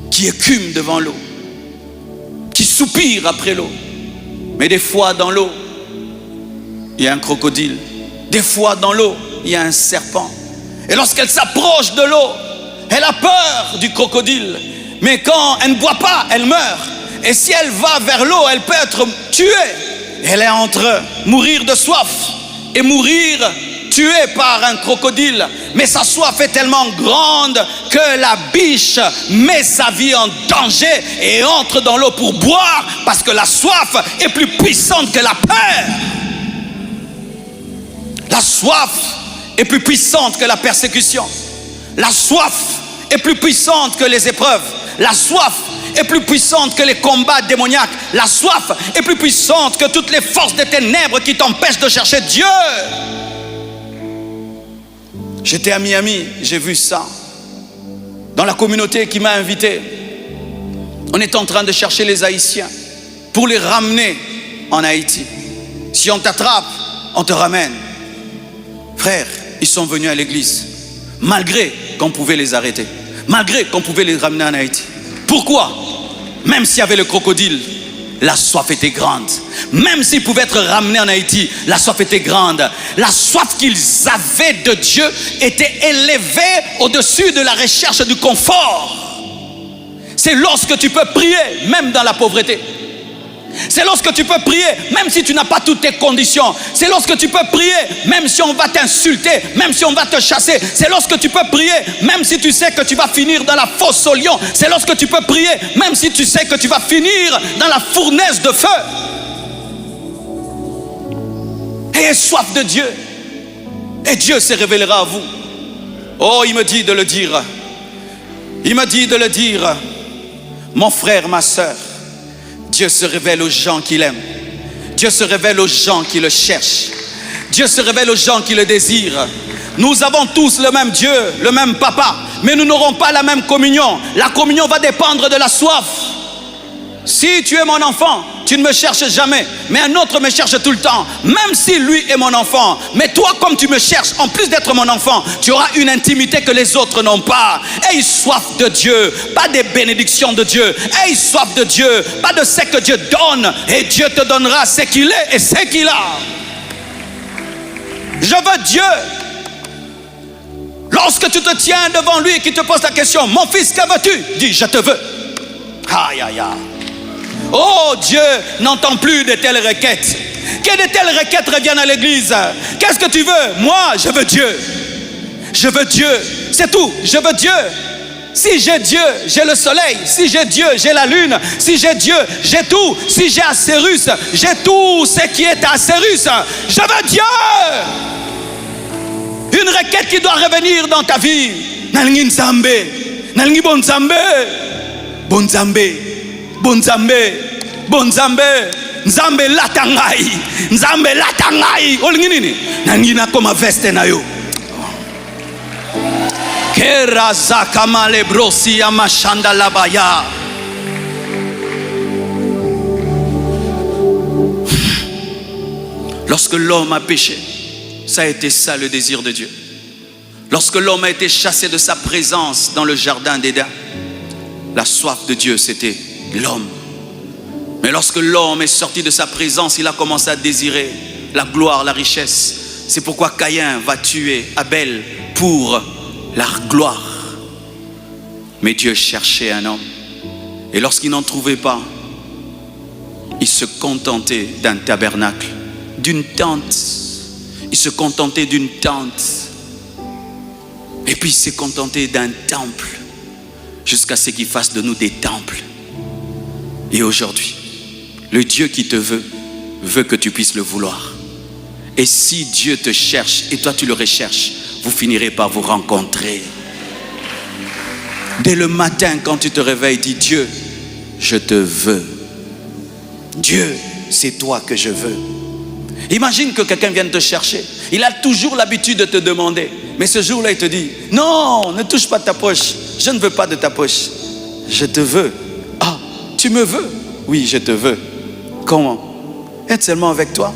qui écume devant l'eau, qui soupire après l'eau. Mais des fois dans l'eau, il y a un crocodile. Des fois dans l'eau, il y a un serpent. Et lorsqu'elle s'approche de l'eau, elle a peur du crocodile. Mais quand elle ne boit pas, elle meurt. Et si elle va vers l'eau, elle peut être tuée. Elle est entre mourir de soif et mourir tuée par un crocodile. Mais sa soif est tellement grande que la biche met sa vie en danger et entre dans l'eau pour boire parce que la soif est plus puissante que la peur. La soif est plus puissante que la persécution. La soif est plus puissante que les épreuves. La soif est plus puissante que les combats démoniaques. La soif est plus puissante que toutes les forces des ténèbres qui t'empêchent de chercher Dieu. J'étais à Miami, j'ai vu ça. Dans la communauté qui m'a invité, on est en train de chercher les Haïtiens pour les ramener en Haïti. Si on t'attrape, on te ramène. Frères, ils sont venus à l'église, malgré qu'on pouvait les arrêter, malgré qu'on pouvait les ramener en Haïti. Pourquoi? Même s'il y avait le crocodile, la soif était grande. Même s'ils pouvaient être ramenés en Haïti, la soif était grande. La soif qu'ils avaient de Dieu était élevée au-dessus de la recherche du confort. C'est lorsque tu peux prier, même dans la pauvreté. C'est lorsque tu peux prier, même si tu n'as pas toutes tes conditions. C'est lorsque tu peux prier, même si on va t'insulter, même si on va te chasser. C'est lorsque tu peux prier, même si tu sais que tu vas finir dans la fosse aux lions. C'est lorsque tu peux prier, même si tu sais que tu vas finir dans la fournaise de feu. Ayez soif de Dieu, et Dieu se révélera à vous. Oh, il me dit de le dire. Il me dit de le dire. Mon frère, ma soeur, Dieu se révèle aux gens qu'il aime. Dieu se révèle aux gens qui le cherchent. Dieu se révèle aux gens qui le désirent. Nous avons tous le même Dieu, le même papa, mais nous n'aurons pas la même communion. La communion va dépendre de la soif. Si tu es mon enfant, tu ne me cherches jamais, mais un autre me cherche tout le temps, même si lui est mon enfant. Mais toi, comme tu me cherches, en plus d'être mon enfant, tu auras une intimité que les autres n'ont pas. Aie soif de Dieu, pas des bénédictions de Dieu. Aie soif de Dieu, pas de ce que Dieu donne, et Dieu te donnera ce qu'il est et ce qu'il a. Je veux Dieu. Lorsque tu te tiens devant lui et qu'il te pose la question, mon fils, que veux-tu? Dis, je te veux. Aïe, aïe, aïe. Oh, Dieu n'entend plus de telles requêtes. Que de telles requêtes reviennent à l'église. Qu'est-ce que tu veux? Moi, je veux Dieu. Je veux Dieu. C'est tout. Je veux Dieu. Si j'ai Dieu, j'ai le soleil. Si j'ai Dieu, j'ai la lune. Si j'ai Dieu, j'ai tout. Si j'ai Acérus, j'ai tout ce qui est à Acérus. Je veux Dieu. Une requête qui doit revenir dans ta vie. Nalngi Nzambe. Nalngi Bonzambe. Bonzambe. bonzambe, bonzambe, nzambe latangai, nzambe latangai. Olingi nini? Nangina koma veste na yo. Keraza kamale brosi ya mashanda labaya. Lorsque l'homme a péché, ça a été ça le désir de Dieu. Lorsque l'homme a été chassé de sa présence dans le jardin d'Éden, la soif de Dieu c'était l'homme. Mais lorsque l'homme est sorti de sa présence, il a commencé à désirer la gloire, la richesse. C'est pourquoi Caïn va tuer Abel pour la gloire. Mais Dieu cherchait un homme. Et lorsqu'il n'en trouvait pas, il se contentait d'un tabernacle, d'une tente. Il se contentait d'une tente. Et puis il s'est contenté d'un temple, jusqu'à ce qu'il fasse de nous des temples. Et aujourd'hui, le Dieu qui te veut que tu puisses le vouloir. Et si Dieu te cherche et toi tu le recherches, vous finirez par vous rencontrer. Dès le matin quand tu te réveilles, dis Dieu, je te veux. Dieu, c'est toi que je veux. Imagine que quelqu'un vienne te chercher. Il a toujours l'habitude de te demander. Mais ce jour-là, il te dit, non, ne touche pas ta poche. Je ne veux pas de ta poche. Je te veux. Ah, tu me veux? Oui, je te veux. Comment? Être seulement avec toi.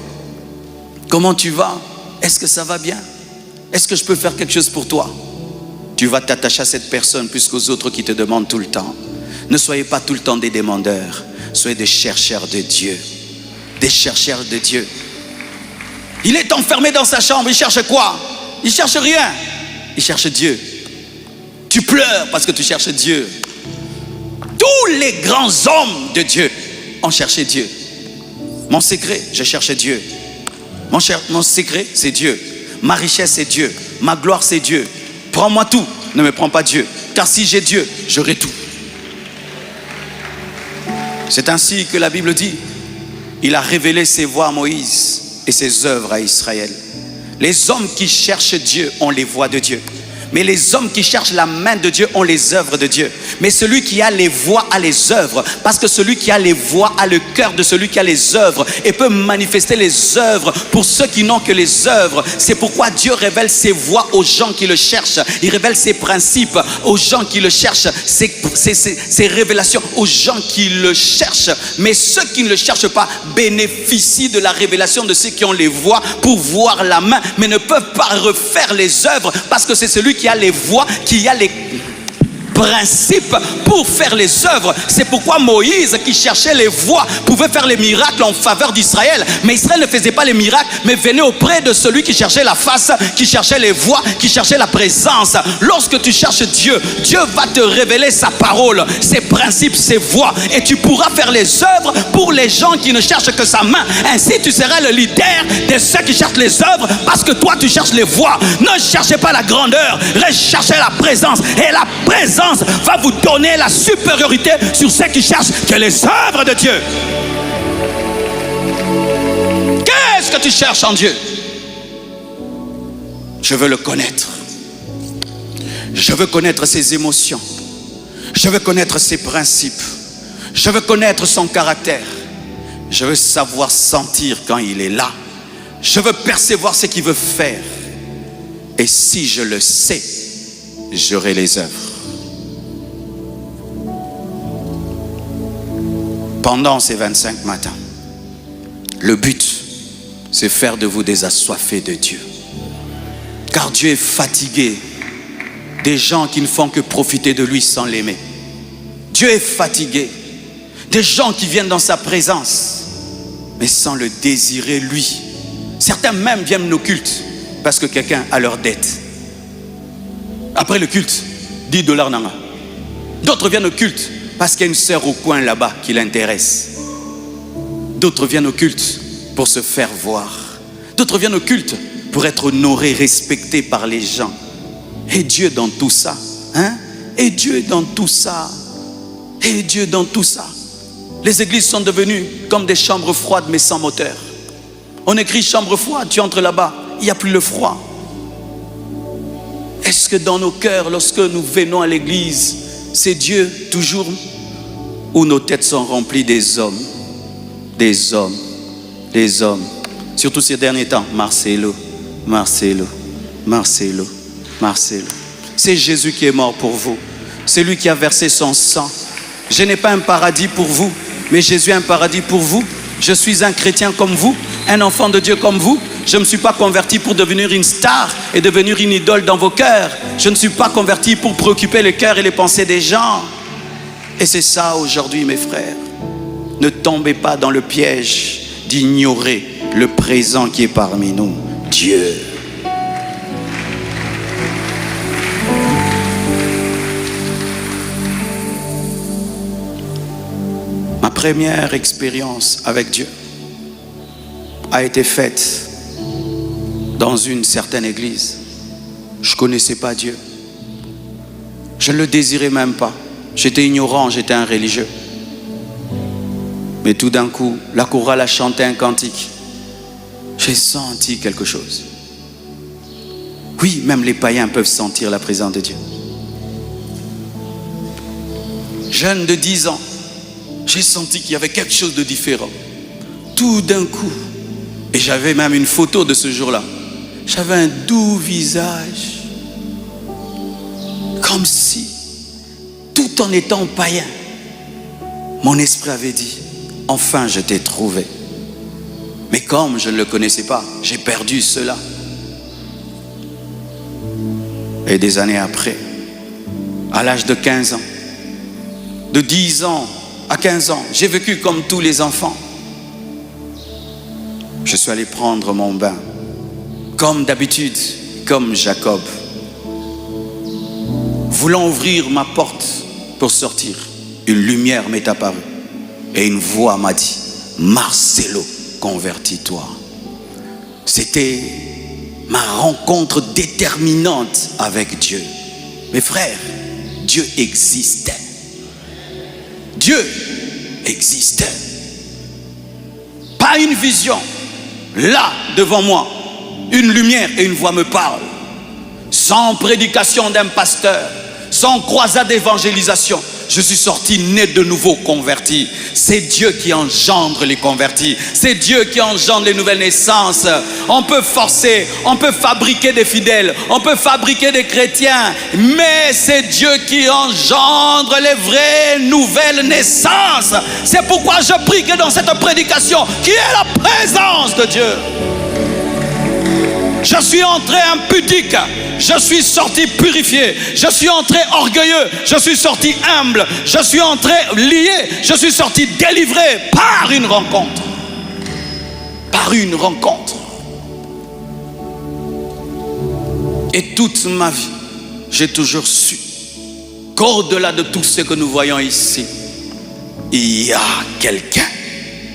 Comment tu vas? Est-ce que ça va bien? Est-ce que je peux faire quelque chose pour toi? Tu vas t'attacher à cette personne plus qu'aux autres qui te demandent tout le temps. Ne soyez pas tout le temps des demandeurs. Soyez des chercheurs de Dieu. Des chercheurs de Dieu. Il est enfermé dans sa chambre. Il cherche quoi? Il cherche rien. Il cherche Dieu. Tu pleures parce que tu cherches Dieu. Tous les grands hommes de Dieu ont cherché Dieu. Mon secret, je cherche Dieu. Mon secret, c'est Dieu. Ma richesse, c'est Dieu. Ma gloire, c'est Dieu. Prends-moi tout, ne me prends pas Dieu. Car si j'ai Dieu, j'aurai tout. C'est ainsi que la Bible dit, il a révélé ses voies à Moïse et ses œuvres à Israël. Les hommes qui cherchent Dieu ont les voies de Dieu. Mais les hommes qui cherchent la main de Dieu ont les œuvres de Dieu. Mais celui qui a les voies a les œuvres. Parce que celui qui a les voies a le cœur de celui qui a les œuvres et peut manifester les œuvres pour ceux qui n'ont que les œuvres. C'est pourquoi Dieu révèle ses voies aux gens qui le cherchent. Il révèle ses principes aux gens qui le cherchent. Ses révélations aux gens qui le cherchent. Mais ceux qui ne le cherchent pas bénéficient de la révélation de ceux qui ont les voies pour voir la main, mais ne peuvent pas refaire les œuvres parce que c'est celui qui a les voies, qui a les principes pour faire les œuvres. C'est pourquoi Moïse, qui cherchait les voies, pouvait faire les miracles en faveur d'Israël. Mais Israël ne faisait pas les miracles, mais venait auprès de celui qui cherchait la face, qui cherchait les voies, qui cherchait la présence. Lorsque tu cherches Dieu, Dieu va te révéler sa parole, ses principes, ses voies, et tu pourras faire les œuvres pour les gens qui ne cherchent que sa main. Ainsi tu seras le leader de ceux qui cherchent les œuvres, parce que toi tu cherches les voies. Ne cherchez pas la grandeur, recherchez la présence, et la présence va vous donner la supériorité sur ceux qui cherchent que les œuvres de Dieu. Qu'est-ce que tu cherches en Dieu? Je veux le connaître. Je veux connaître ses émotions. Je veux connaître ses principes. Je veux connaître son caractère. Je veux savoir sentir quand il est là. Je veux percevoir ce qu'il veut faire. Et si je le sais, j'aurai les œuvres. Pendant ces 25 matins, le but, c'est faire de vous des assoiffés de Dieu. Car Dieu est fatigué des gens qui ne font que profiter de lui sans l'aimer. Dieu est fatigué des gens qui viennent dans sa présence, mais sans le désirer lui. Certains même viennent nos cultes parce que quelqu'un a leur dette. Après le culte, $10 nanga. D'autres viennent au culte parce qu'il y a une sœur au coin là-bas qui l'intéresse. D'autres viennent au culte pour se faire voir. D'autres viennent au culte pour être honorés, respectés par les gens. Et Dieu dans tout ça, hein? Et Dieu dans tout ça. Et Dieu dans tout ça. Les églises sont devenues comme des chambres froides mais sans moteur. On écrit chambre froide, tu entres là-bas, il n'y a plus le froid. Est-ce que dans nos cœurs, lorsque nous venons à l'église, c'est Dieu toujours où nos têtes sont remplies des hommes, des hommes, des hommes. Surtout ces derniers temps, Marcelo, Marcelo, Marcelo, Marcelo. C'est Jésus qui est mort pour vous. C'est lui qui a versé son sang. Je n'ai pas un paradis pour vous, mais Jésus a un paradis pour vous. Je suis un chrétien comme vous, un enfant de Dieu comme vous. Je ne me suis pas converti pour devenir une star et devenir une idole dans vos cœurs. Je ne suis pas converti pour préoccuper les cœurs et les pensées des gens. Et c'est ça aujourd'hui, mes frères. Ne tombez pas dans le piège d'ignorer le présent qui est parmi nous, Dieu. Ma première expérience avec Dieu a été faite dans une certaine église. Je ne connaissais pas Dieu. Je ne le désirais même pas. J'étais ignorant, j'étais un religieux. Mais tout d'un coup, la chorale a chanté un cantique. J'ai senti quelque chose. Oui, même les païens peuvent sentir la présence de Dieu. Jeune de 10 ans, j'ai senti qu'il y avait quelque chose de différent. Tout d'un coup, et j'avais même une photo de ce jour-là, j'avais un doux visage, comme si, tout en étant païen, mon esprit avait dit, enfin je t'ai trouvé. Mais comme je ne le connaissais pas, j'ai perdu cela. Et des années après, à l'âge de 15 ans, de 10 ans à 15 ans, j'ai vécu comme tous les enfants. Je suis allé prendre mon bain, comme d'habitude, comme Jacob. Voulant ouvrir ma porte pour sortir, une lumière m'est apparue. Et une voix m'a dit, Marcelo, convertis-toi. C'était ma rencontre déterminante avec Dieu. Mes frères, Dieu existait. Dieu existait. Pas une vision. Là, devant moi, une lumière et une voix me parlent. Sans prédication d'un pasteur, sans croisade d'évangélisation, je suis sorti né de nouveau converti. C'est Dieu qui engendre les convertis. C'est Dieu qui engendre les nouvelles naissances. On peut forcer, on peut fabriquer des fidèles, on peut fabriquer des chrétiens, mais c'est Dieu qui engendre les vraies nouvelles naissances. C'est pourquoi je prie que dans cette prédication, qui est la présence de Dieu, je suis entré impudique, je suis sorti purifié, je suis entré orgueilleux, je suis sorti humble, je suis entré lié, je suis sorti délivré par une rencontre. Par une rencontre. Et toute ma vie, j'ai toujours su qu'au-delà de tout ce que nous voyons ici, il y a quelqu'un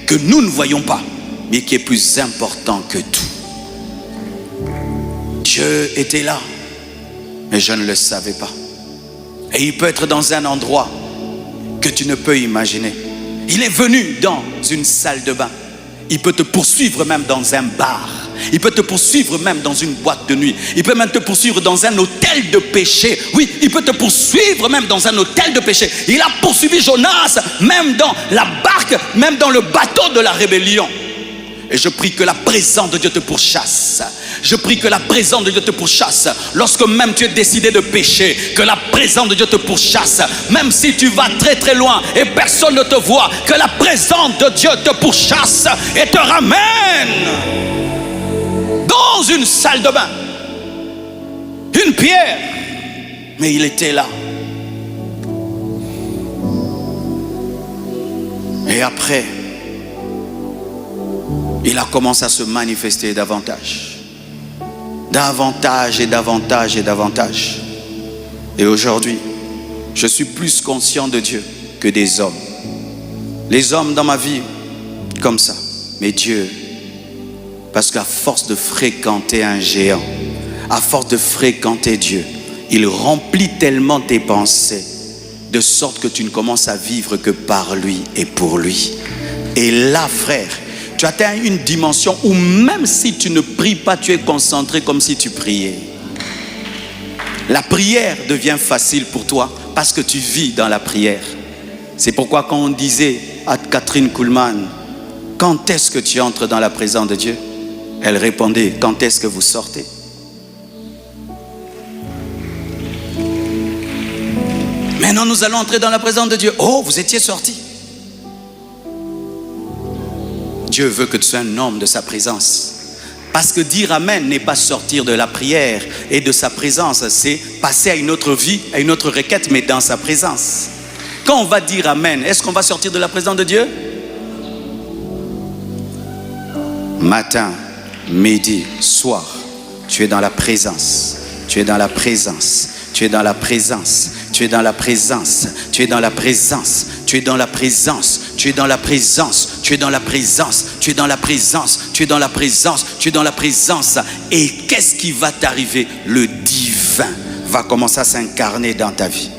que nous ne voyons pas, mais qui est plus important que tout. Dieu était là, mais je ne le savais pas. Et il peut être dans un endroit que tu ne peux imaginer. Il est venu dans une salle de bain. Il peut te poursuivre même dans un bar. Il peut te poursuivre même dans une boîte de nuit. Il peut même te poursuivre dans un hôtel de péché. Oui, il peut te poursuivre même dans un hôtel de péché. Il a poursuivi Jonas même dans la barque, même dans le bateau de la rébellion. Et je prie que la présence de Dieu te pourchasse. Je prie que la présence de Dieu te pourchasse. Lorsque même tu es décidé de pécher, que la présence de Dieu te pourchasse. Même si tu vas très très loin et personne ne te voit, que la présence de Dieu te pourchasse et te ramène dans une salle de bain. Une pierre. Mais il était là. Et après, il a commencé à se manifester davantage. Davantage et davantage et davantage. Et aujourd'hui, je suis plus conscient de Dieu que des hommes. Les hommes dans ma vie, comme ça. Mais Dieu, parce qu'à force de fréquenter un géant, à force de fréquenter Dieu, il remplit tellement tes pensées, de sorte que tu ne commences à vivre que par lui et pour lui. Et là, frère, tu atteins une dimension où même si tu ne pries pas, tu es concentré comme si tu priais. La prière devient facile pour toi parce que tu vis dans la prière. C'est pourquoi quand on disait à Catherine Kuhlman, quand est-ce que tu entres dans la présence de Dieu? Elle répondait, quand est-ce que vous sortez? Maintenant nous allons entrer dans la présence de Dieu. Oh, vous étiez sortis. Dieu veut que tu sois un homme de sa présence. Parce que dire Amen n'est pas sortir de la prière et de sa présence, c'est passer à une autre vie, à une autre requête, mais dans sa présence. Quand on va dire Amen, est-ce qu'on va sortir de la présence de Dieu? Matin, midi, soir, tu es dans la présence. Tu es dans la présence. Tu es dans la présence. Tu es dans la présence. Tu es dans la présence. Tu es dans la présence. Tu es dans la présence. Tu es dans la présence. Tu es dans la présence. Tu es dans la présence. Tu es dans la présence. Et qu'est-ce qui va t'arriver? Le divin va commencer à s'incarner dans ta vie.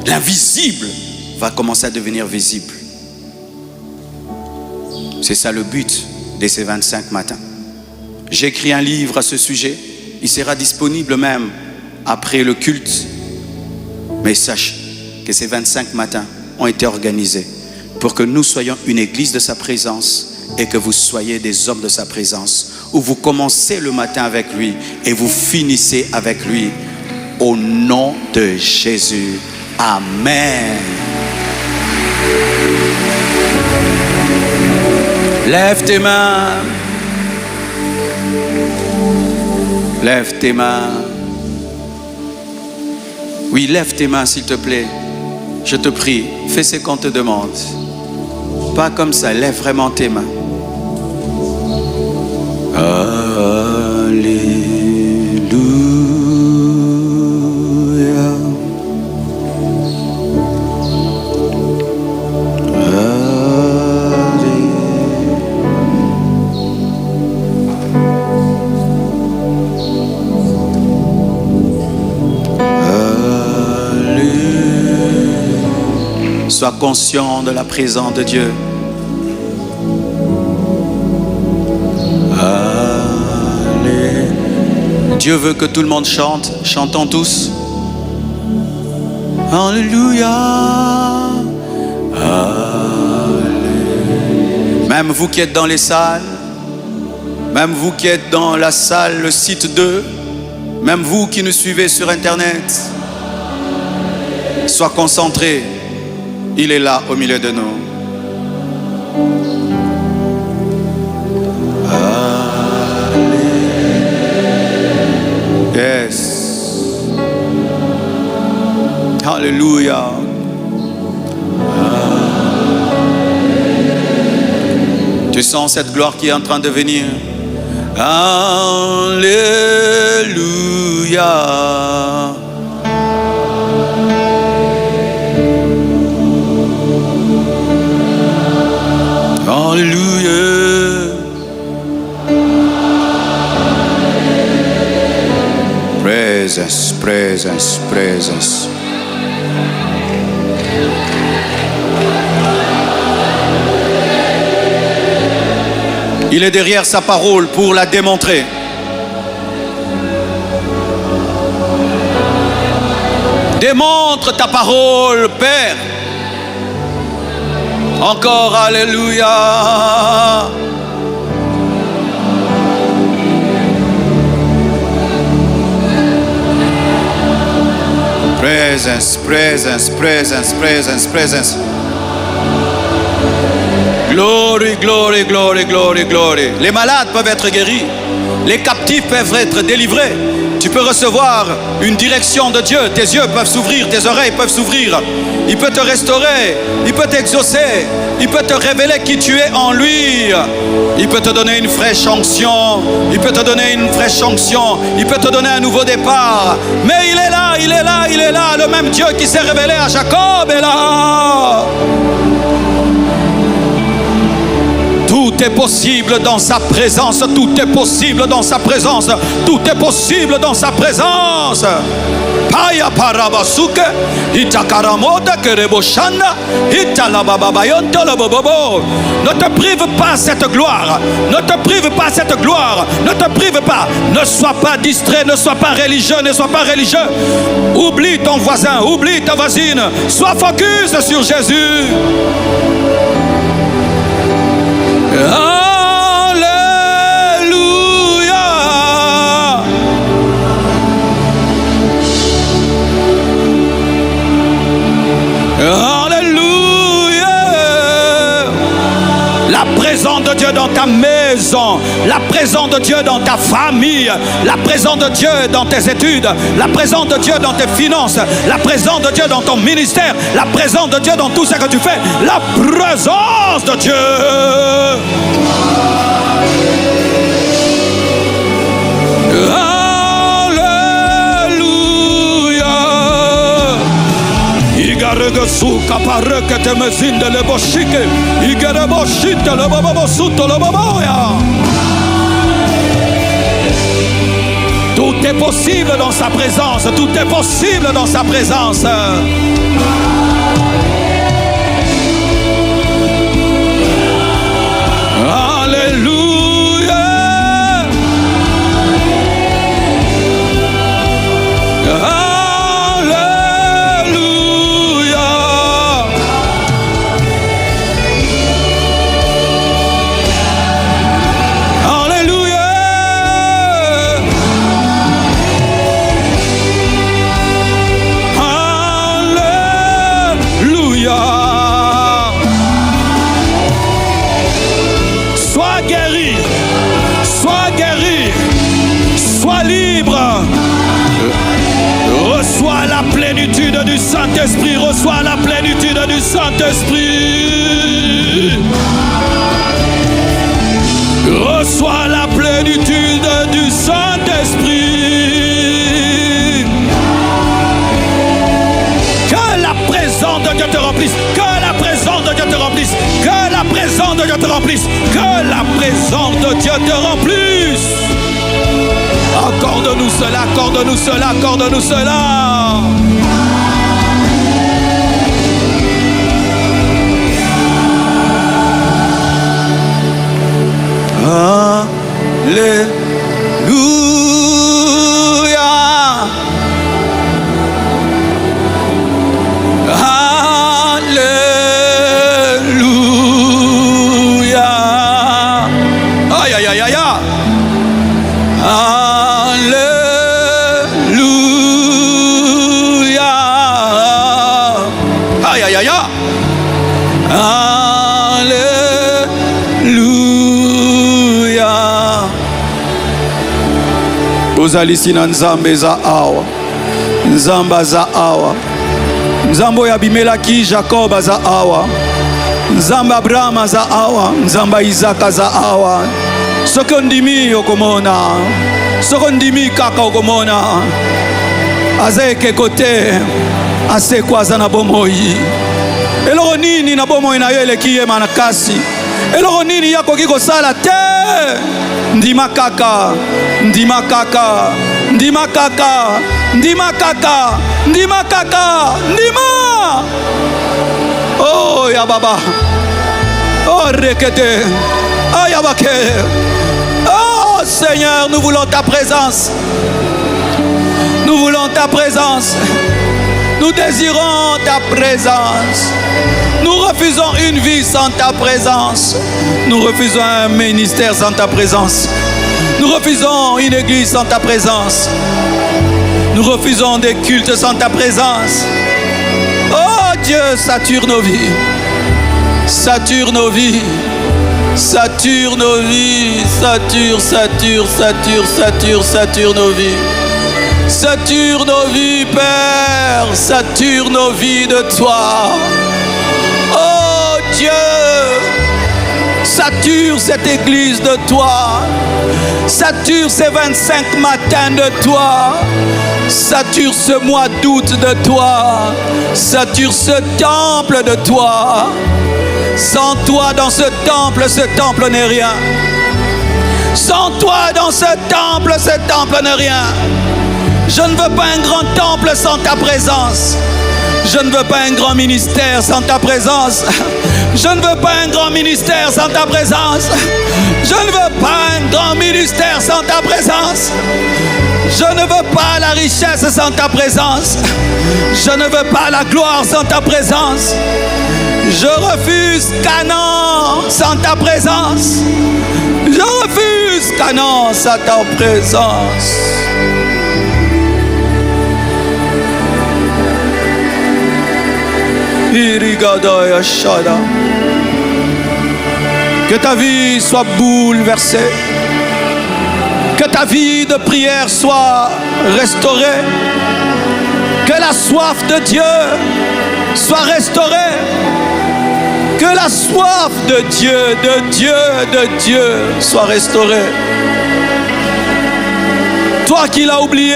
L'invisible va commencer à devenir visible. C'est ça le but de ces 25 matins. J'ai écrit un livre à ce sujet. Il sera disponible même après le culte. Mais sache que ces 25 matins ont été organisés pour que nous soyons une église de sa présence et que vous soyez des hommes de sa présence, où vous commencez le matin avec lui et vous finissez avec lui. Au nom de Jésus. Amen. Lève tes mains. Lève tes mains. Oui, lève tes mains s'il te plaît. Je te prie, fais ce qu'on te demande. Pas comme ça, lève vraiment tes mains. Alléluia. Sois conscient de la présence de Dieu. Allez. Dieu veut que tout le monde chante. Chantons tous. Alléluia. Allez. Même vous qui êtes dans les salles, même vous qui êtes dans la salle, le site 2, même vous qui nous suivez sur Internet, sois concentrés. Il est là au milieu de nous. Yes. Alléluia. Tu sens cette gloire qui est en train de venir. Alléluia. Hallelujah. Presence, presence, presence. Il est derrière sa parole pour la démontrer. Démontre ta parole, Père. Encore, alléluia. Presence, presence, presence, presence, presence. Glory, glory, glory, glory, glory. Les malades peuvent être guéris. Les captifs peuvent être délivrés. Tu peux recevoir une direction de Dieu. Tes yeux peuvent s'ouvrir, tes oreilles peuvent s'ouvrir. Il peut te restaurer, il peut t'exaucer, il peut te révéler qui tu es en lui. Il peut te donner une fraîche onction, il peut te donner une fraîche onction, il peut te donner un nouveau départ. Mais il est là, il est là, il est là. Le même Dieu qui s'est révélé à Jacob est là. Tout est possible dans sa présence. Tout est possible dans sa présence. Tout est possible dans sa présence. Paya parabasuke, itakaramoda kereboshana, italababayonto lobobobo. Ne te prive pas cette gloire. Ne te prive pas cette gloire. Ne te prive pas. Ne sois pas distrait. Ne sois pas religieux. Ne sois pas religieux. Oublie ton voisin. Oublie ta voisine. Sois focus sur Jésus. Alléluia. La présence de Dieu dans ta maison, la présence de Dieu dans ta famille, la présence de Dieu dans tes études, la présence de Dieu dans tes finances, la présence de Dieu dans ton ministère, la présence de Dieu dans tout ce que tu fais, la présence de Dieu. Suka pareke te mezinde le boshike igere boshite le baba suto le baboya. Tout est possible dans sa présence. Tout est possible dans sa présence. Alléluia. Du Saint-Esprit, reçois la plénitude du Saint-Esprit. Reçois la plénitude du Saint-Esprit. Que la présence de Dieu te remplisse. Que la présence de Dieu te remplisse. Que la présence de Dieu te remplisse. Que la présence de Dieu te remplisse. Accorde-nous cela, accorde-nous cela, accorde-nous cela. Alléluia. Alléluia. Aïe, aïe, aïe, aïe. Alléluia. Aïe, aïe, aïe, aïe. Ozali sina nzambe za awa, nzamba za awa, nzambo ya bimelaki Jacob za awa, nzamba Abraham za awa, nzamba Isaka za awa. Soko ndimi okomona, soko ndimi kaka okomona, azeke kote, asekwaza na bomoi. Eloko nini na bomoi na yo eleki ye manakasi, eloko nini yakoki kosala te. Ndima kaka, ndima kaka, ndima kaka, ndima kaka, ndima kaka, ndima. Oh ya baba, oh rekete, oh ya bake. Oh Seigneur, nous voulons ta présence. Nous voulons ta présence. Nous désirons ta présence. Nous refusons une vie sans ta présence. Nous refusons un ministère sans ta présence. Nous refusons une église sans ta présence. Nous refusons des cultes sans ta présence. Oh Dieu, sature nos vies. Sature nos vies. Sature nos vies. Sature, sature, sature, sature, sature nos vies. Sature nos vies, Père. Sature nos vies de toi. Oh Dieu, sature cette église de toi. Sature ces 25 matins de toi. Sature ce mois d'août de toi. Sature ce temple de toi. Sans toi dans ce temple n'est rien. Sans toi dans ce temple n'est rien. Je ne veux pas un grand temple sans ta présence. Je ne veux pas un grand ministère sans ta présence. Je ne veux pas un grand ministère sans ta présence. Je ne veux pas un grand ministère sans ta présence. Je ne veux pas la richesse sans ta présence. Je ne veux pas la gloire sans ta présence. Je refuse Canaan sans ta présence. Je refuse Canaan sans ta présence. Que ta vie soit bouleversée. Que ta vie de prière soit restaurée. Que la soif de Dieu soit restaurée. Que la soif de Dieu soit restaurée. Toi qui l'as oublié,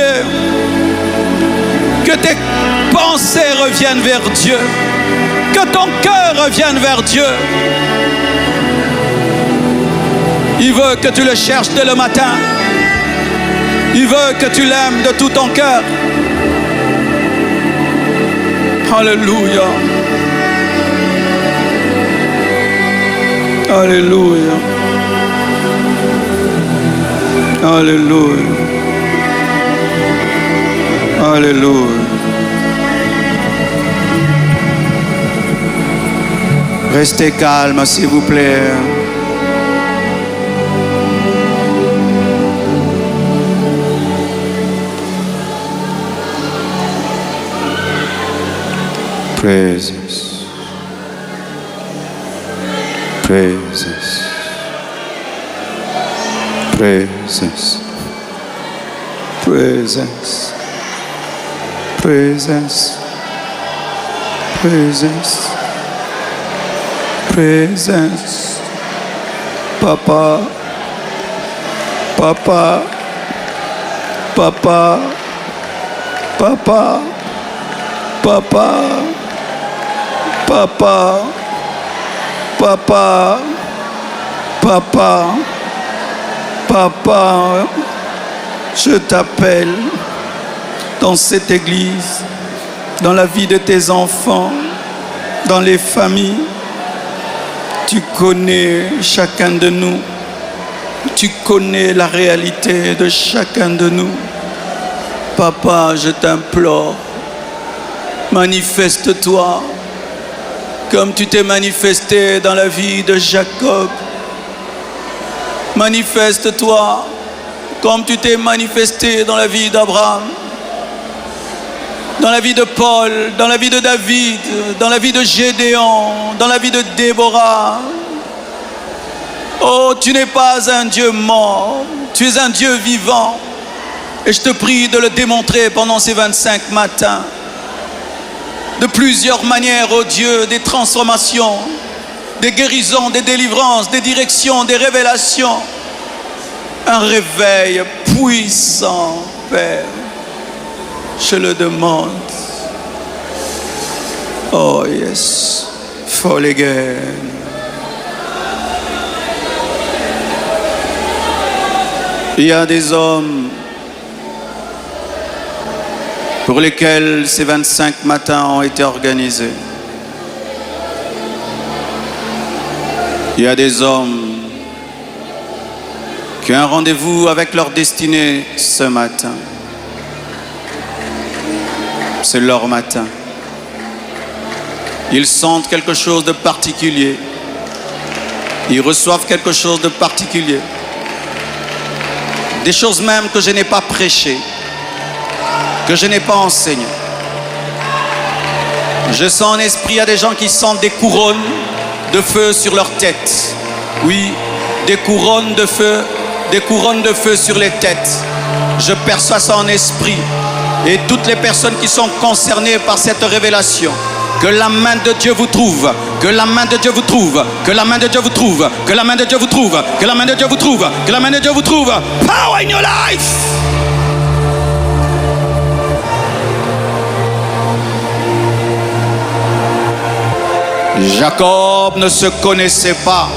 que tes pensées reviennent vers Dieu. Que ton cœur revienne vers Dieu. Il veut que tu le cherches dès le matin. Il veut que tu l'aimes de tout ton cœur. Alléluia. Alléluia. Alléluia. Alléluia. Restez calme, s'il vous plaît. Praises. Praises. Praises. Praises. Praises. Praises. Praises. Papa. Papa. Papa. Papa. Papa. Papa, papa, papa, papa, je t'appelle dans cette église, dans la vie de tes enfants, dans les familles. Tu connais chacun de nous. Tu connais la réalité de chacun de nous. Papa, je t'implore, manifeste-toi. Comme tu t'es manifesté dans la vie de Jacob. Manifeste-toi comme tu t'es manifesté dans la vie d'Abraham, dans la vie de Paul, dans la vie de David, dans la vie de Gédéon, dans la vie de Déborah. Oh, tu n'es pas un Dieu mort, tu es un Dieu vivant. Et je te prie de le démontrer pendant ces 25 matins. De plusieurs manières, oh Dieu, des transformations, des guérisons, des délivrances, des directions, des révélations. Un réveil puissant, Père. Je le demande. Oh yes, fall again. Il y a des hommes pour lesquels ces 25 matins ont été organisés. Il y a des hommes qui ont un rendez-vous avec leur destinée ce matin. C'est leur matin. Ils sentent quelque chose de particulier. Ils reçoivent quelque chose de particulier. Des choses même que je n'ai pas prêchées, que je n'ai pas enseigné. Je sens en esprit, il y a des gens qui sentent des couronnes de feu sur leur tête. Oui, des couronnes de feu sur les têtes. Je perçois ça en esprit. Et toutes les personnes qui sont concernées par cette révélation, que la main de Dieu vous trouve, que la main de Dieu vous trouve, que la main de Dieu vous trouve, que la main de Dieu vous trouve, que la main de Dieu vous trouve, que la main de Dieu vous trouve. Power in your life! Jacob ne se connaissait pas.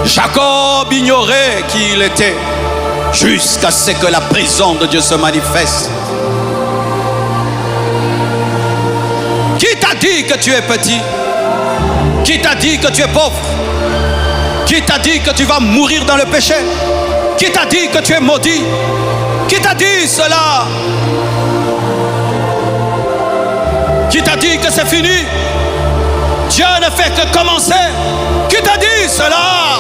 Jacob ignorait qui il était jusqu'à ce que la présence de Dieu se manifeste. Qui t'a dit que tu es petit? Qui t'a dit que tu es pauvre? Qui t'a dit que tu vas mourir dans le péché? Qui t'a dit que tu es maudit? Qui t'a dit cela? Qui t'a dit que c'est fini? Dieu ne fait que commencer. Qui t'a dit cela?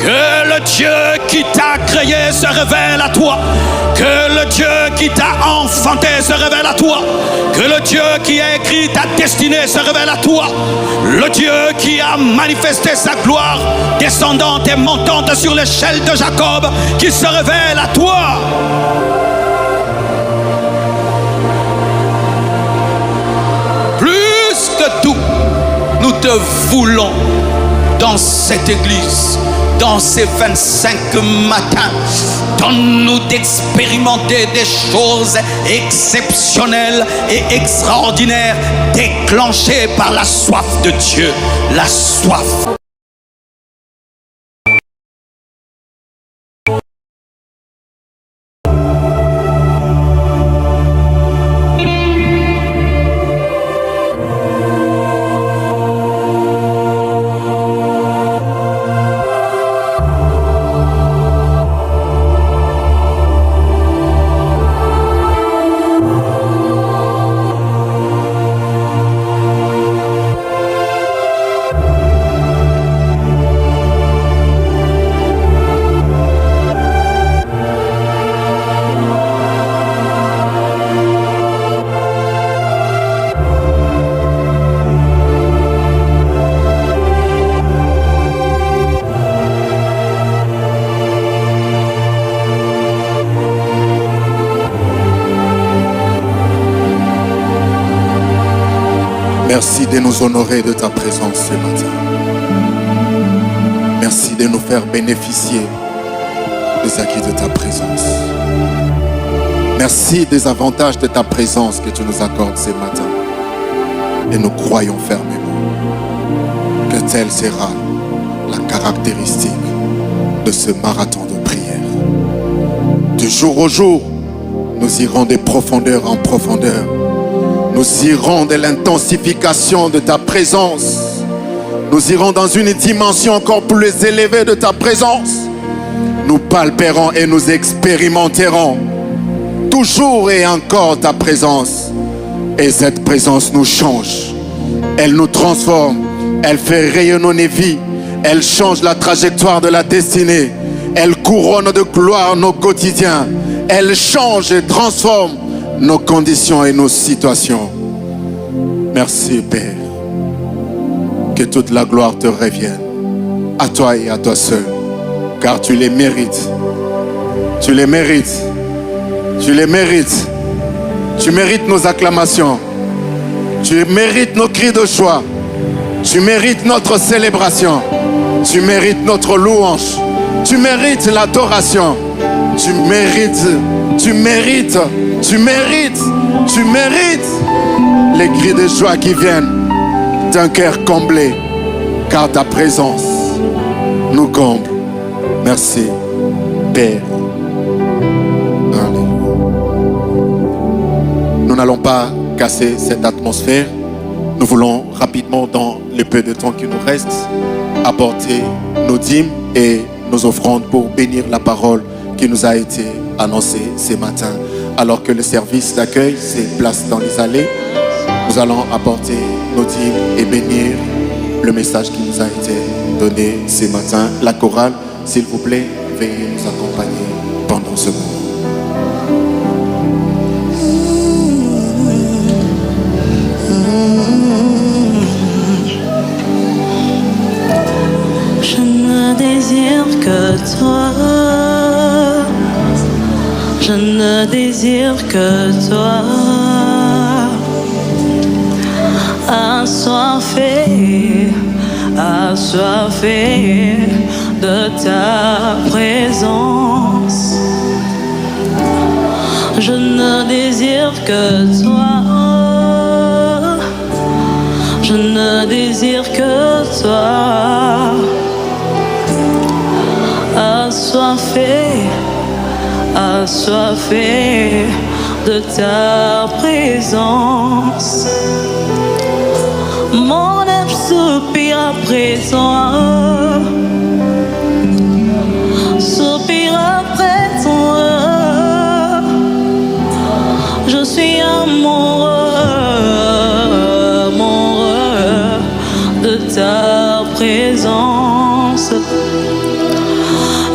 Que le Dieu qui t'a créé se révèle à toi. Que le Dieu qui t'a enfanté se révèle à toi. Que le Dieu qui a écrit ta destinée se révèle à toi. Le Dieu qui a manifesté sa gloire descendante et montante sur l'échelle de Jacob, qui se révèle à toi. Plus que tout, nous te voulons dans cette église. Dans ces 25 matins, donne-nous d'expérimenter des choses exceptionnelles et extraordinaires, déclenchées par la soif de Dieu, la soif. Merci de nous honorer de ta présence ce matin. Merci de nous faire bénéficier des acquis de ta présence. Merci des avantages de ta présence que tu nous accordes ce matin. Et nous croyons fermement que telle sera la caractéristique de ce marathon de prière. De jour au jour, nous irons de profondeur en profondeur. Nous irons de l'intensification de ta présence. Nous irons dans une dimension encore plus élevée de ta présence. Nous palperons et nous expérimenterons toujours et encore ta présence. Et cette présence nous change. Elle nous transforme. Elle fait rayonner nos vies. Elle change la trajectoire de la destinée. Elle couronne de gloire nos quotidiens. Elle change et transforme nos conditions et nos situations. Merci Père. Que toute la gloire te revienne. À toi et à toi seul. Car tu les mérites. Tu les mérites. Tu les mérites. Tu mérites nos acclamations. Tu mérites nos cris de joie. Tu mérites notre célébration. Tu mérites notre louange. Tu mérites l'adoration. Tu mérites. Tu mérites. Tu mérites. Tu mérites les cris de joie qui viennent d'un cœur comblé. Car ta présence nous comble. Merci, Père. Alléluia. Nous n'allons pas casser cette atmosphère. Nous voulons rapidement, dans le peu de temps qui nous reste, apporter nos dîmes et nos offrandes pour bénir la parole qui nous a été annoncée ce matin. Alors que le service d'accueil se place dans les allées, nous allons apporter nos dîmes et bénir le message qui nous a été donné ce matin. La chorale, s'il vous plaît, veuillez nous accompagner pendant ce moment. Je ne désire que toi. Je ne désire que toi. Assoiffé de ta présence. Je ne désire que toi. Je ne désire que toi. Assoiffé de ta présence. Mon âme soupire après toi. Soupire après toi. Je suis amoureux de ta présence.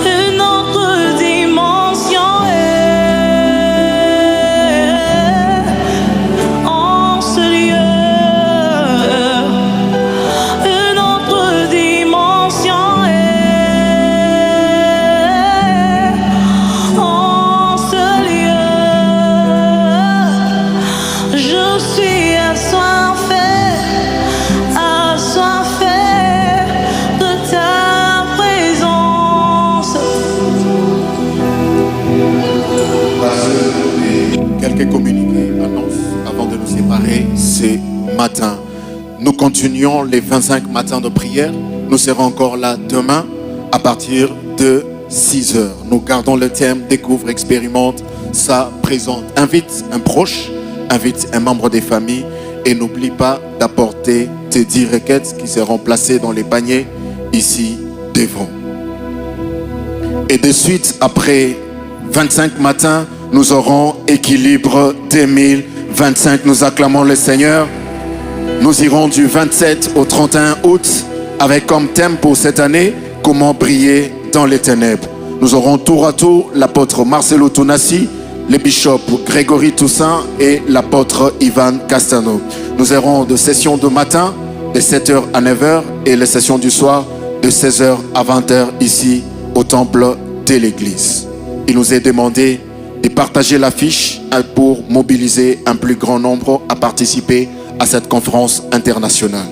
Une autre dimension est en ce lieu. Une autre dimension est en ce lieu. Je suis assoiffé de ta présence. Quelques communiqués annoncent avant de nous séparer ce matin. Nous continuons les 25 matins de prière. Nous serons encore là demain à partir de 6 heures. Nous gardons le thème découvre, expérimente sa présence. Invite un proche, invite un membre des familles et n'oublie pas d'apporter tes 10 requêtes qui seront placées dans les paniers ici devant. Et de suite, après 25 matins, nous aurons équilibre 2025. Nous acclamons le Seigneur. Nous irons du 27 au 31 août avec comme thème pour cette année, comment briller dans les ténèbres. Nous aurons tour à tour l'apôtre Marcelo Tunasi, le bishop Grégory Toussaint et l'apôtre Ivan Castano. Nous aurons de sessions de matin de 7h à 9h et les sessions du soir de 16h à 20h ici au temple de l'église. Il nous est demandé de partager l'affiche pour mobiliser un plus grand nombre à participer à cette conférence internationale.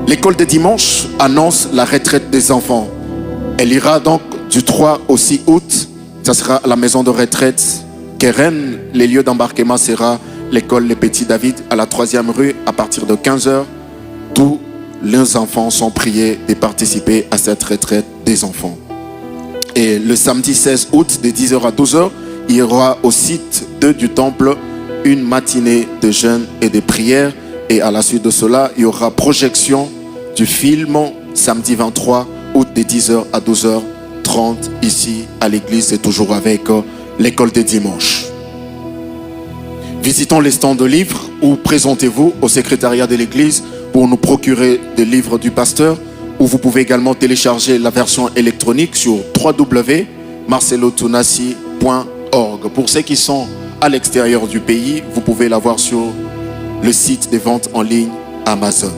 L'école de dimanche annonce la retraite des enfants. Elle ira donc du 3 au 6 août. Ça sera à la maison de retraite Keren. Les lieux d'embarquement sera l'école Les Petits David à la 3e rue à partir de 15h. Tous les enfants sont priés de participer à cette retraite des enfants. Et le samedi 16 août de 10h à 12h, il y aura au site 2 du temple une matinée de jeûne et de prière. Et à la suite de cela, il y aura projection du film samedi 23 août de 10h à 12h30 ici à l'église. C'est toujours avec l'école des dimanches. Visitons les stands de livres ou présentez-vous au secrétariat de l'église pour nous procurer des livres du pasteur. Ou vous pouvez également télécharger la version électronique sur www.marcelotunasi.org. Pour ceux qui sont à l'extérieur du pays, vous pouvez l'avoir sur le site des ventes en ligne Amazon.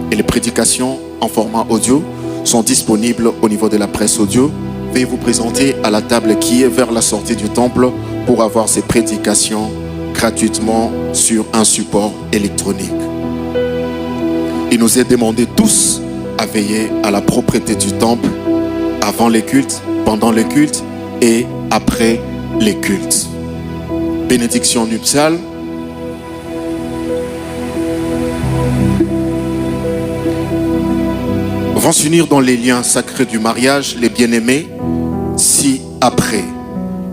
Et les prédications en format audio sont disponibles au niveau de la presse audio. Veuillez vous présenter à la table qui est vers la sortie du temple pour avoir ces prédications gratuitement sur un support électronique. Il nous est demandé tous à veiller à la propreté du temple avant les cultes, pendant les cultes et après les cultes. Bénédiction nuptiale. Vont s'unir dans les liens sacrés du mariage les bien-aimés ci-après.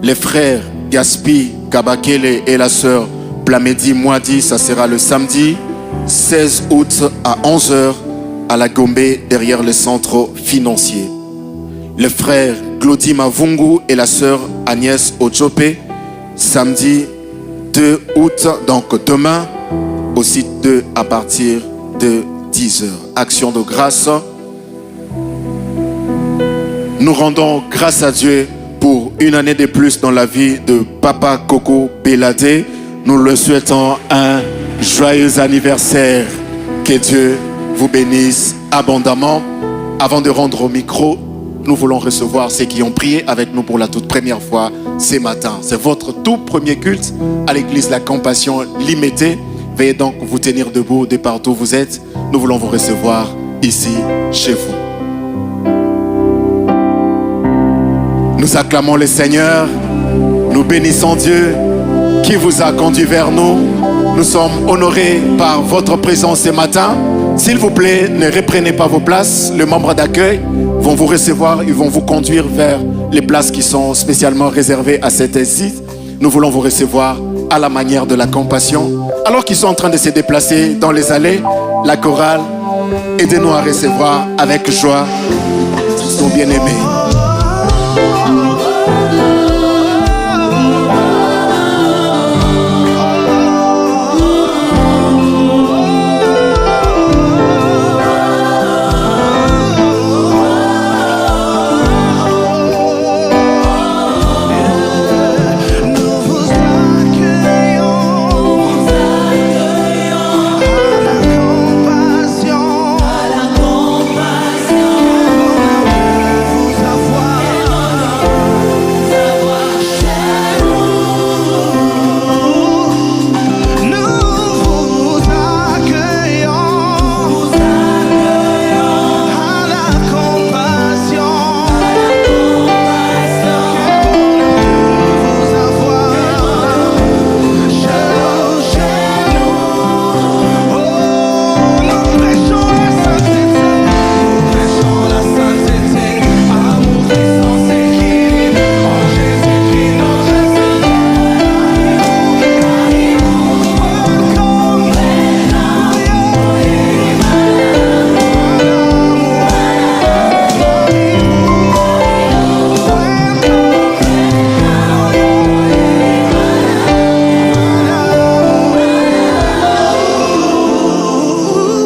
Les frères Gaspi, Kabakele et la sœur Plamedi Mouadi, ça sera le samedi 16 août à 11h à la Gombe derrière le centre financier. Le frère Glody Mavungu et la sœur Agnès Ochope, samedi 2 août, donc demain, au site 2 à partir de 10h. Action de grâce. Nous rendons grâce à Dieu pour une année de plus dans la vie de Papa Coco Belade. Nous le souhaitons un joyeux anniversaire. Que Dieu vous bénisse abondamment. Avant de rendre au micro, nous voulons recevoir ceux qui ont prié avec nous pour la toute première fois ce matin. C'est votre tout premier culte à l'église La Compassion Limitée. Veuillez donc vous tenir debout de partout où vous êtes. Nous voulons vous recevoir ici, chez vous. Nous acclamons le Seigneur. Nous bénissons Dieu qui vous a conduit vers nous. Nous sommes honorés par votre présence ce matin. S'il vous plaît, ne reprenez pas vos places. Les membres d'accueil vont vous recevoir, ils vont vous conduire vers les places qui sont spécialement réservées à cet site. Nous voulons vous recevoir à la manière de la compassion. Alors qu'ils sont en train de se déplacer dans les allées, la chorale, aidez-nous à recevoir avec joie son bien-aimé.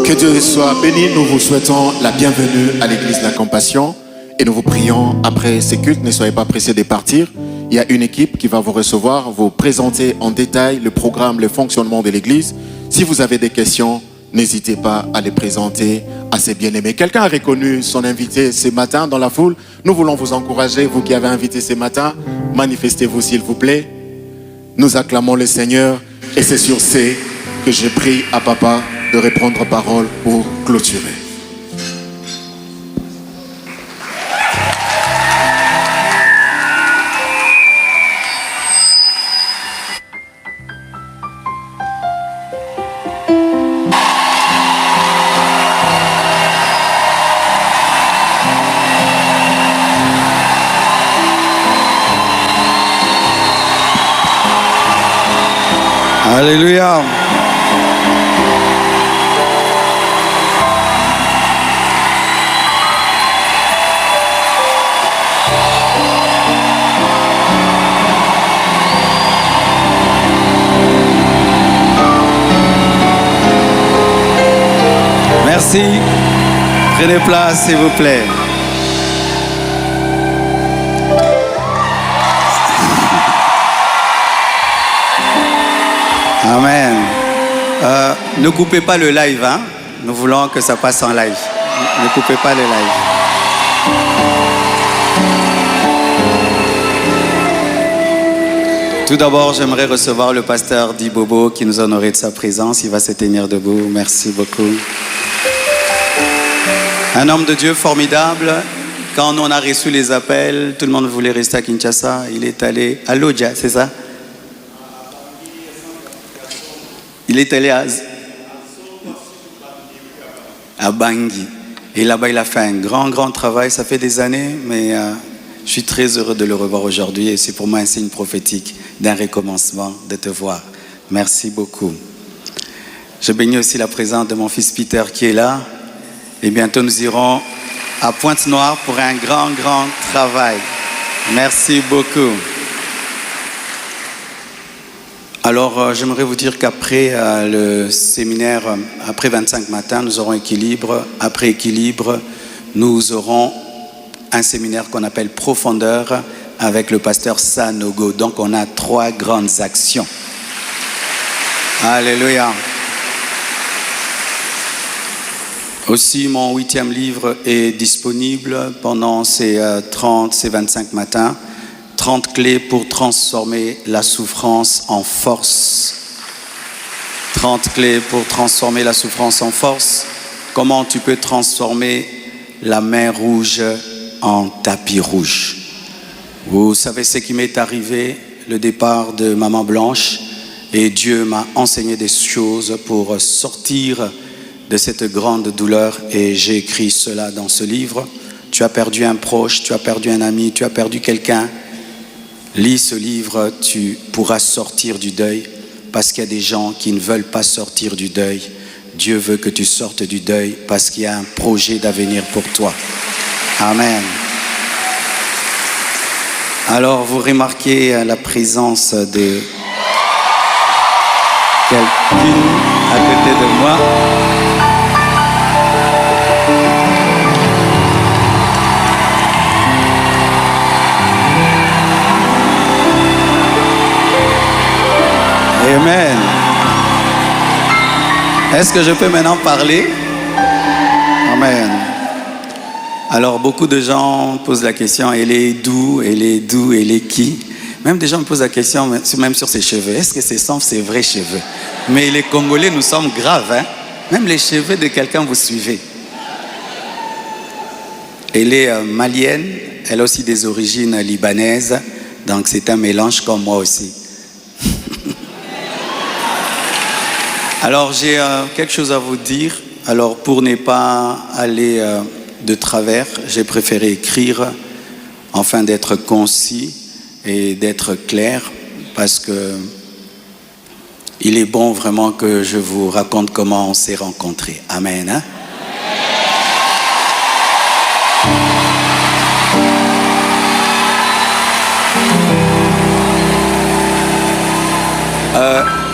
Que Dieu soit béni. Nous vous souhaitons la bienvenue à l'église de la Compassion et nous vous prions après ces cultes. Ne soyez pas pressés de partir. Il y a une équipe qui va vous recevoir, vous présenter en détail le programme, le fonctionnement de l'église. Si vous avez des questions, n'hésitez pas à les présenter à ces bien-aimés. Quelqu'un a reconnu son invité ce matin dans la foule. Nous voulons vous encourager, vous qui avez invité ce matin, manifestez-vous s'il vous plaît. Nous acclamons le Seigneur et c'est sur ce que je prie à Papa de reprendre parole pour clôturer. Alléluia. Merci. Prenez place, s'il vous plaît. Amen. Ne coupez pas le live, hein? Nous voulons que ça passe en live. Ne coupez pas le live. Tout d'abord, j'aimerais recevoir le pasteur Di Bobo qui nous a honoré de sa présence. Il va se tenir debout. Merci beaucoup. Un homme de Dieu formidable. Quand on a reçu les appels, tout le monde voulait rester à Kinshasa. Il est allé à Lodja, c'est ça? Il est allé à Bangui. Et là-bas, il a fait un grand travail. Ça fait des années, mais je suis très heureux de le revoir aujourd'hui. Et c'est pour moi un signe prophétique d'un recommencement, de te voir. Merci beaucoup. Je bénis aussi la présence de mon fils Peter qui est là. Et bientôt, nous irons à Pointe-Noire pour un grand travail. Merci beaucoup. Alors, j'aimerais vous dire qu'après le séminaire, après 25 matins, nous aurons équilibre. Après équilibre, nous aurons un séminaire qu'on appelle Profondeur avec le pasteur Sanogo. Donc, on a 3 grandes actions. Alléluia. Aussi, mon 8e livre est disponible pendant ces 25 matins. 30 clés pour transformer la souffrance en force. 30 clés pour transformer la souffrance en force. Comment tu peux transformer la mer rouge en tapis rouge. Vous savez ce qui m'est arrivé, le départ de Maman Blanche. Et Dieu m'a enseigné des choses pour sortir de cette grande douleur. Et j'ai écrit cela dans ce livre. Tu as perdu un proche, tu as perdu un ami, tu as perdu quelqu'un. Lis ce livre, tu pourras sortir du deuil. Parce qu'il y a des gens qui ne veulent pas sortir du deuil. Dieu veut que tu sortes du deuil parce qu'il y a un projet d'avenir pour toi. Amen. Alors, vous remarquez la présence de quelqu'un à côté de moi. Amen. Est-ce que je peux maintenant parler? Amen. Alors, beaucoup de gens posent la question, elle est d'où, elle est d'où, elle est qui? Même des gens me posent la question, même sur ses cheveux. Est-ce que ce sont ses vrais cheveux? Mais les Congolais, nous sommes graves. Hein? Même les cheveux de quelqu'un, vous suivez. Elle est malienne, elle a aussi des origines libanaises. Donc, c'est un mélange comme moi aussi. Alors, j'ai quelque chose à vous dire. Alors, pour ne pas aller de travers, j'ai préféré écrire afin d'être concis et d'être clair, parce que il est bon vraiment que je vous raconte comment on s'est rencontrés. Amen. Hein?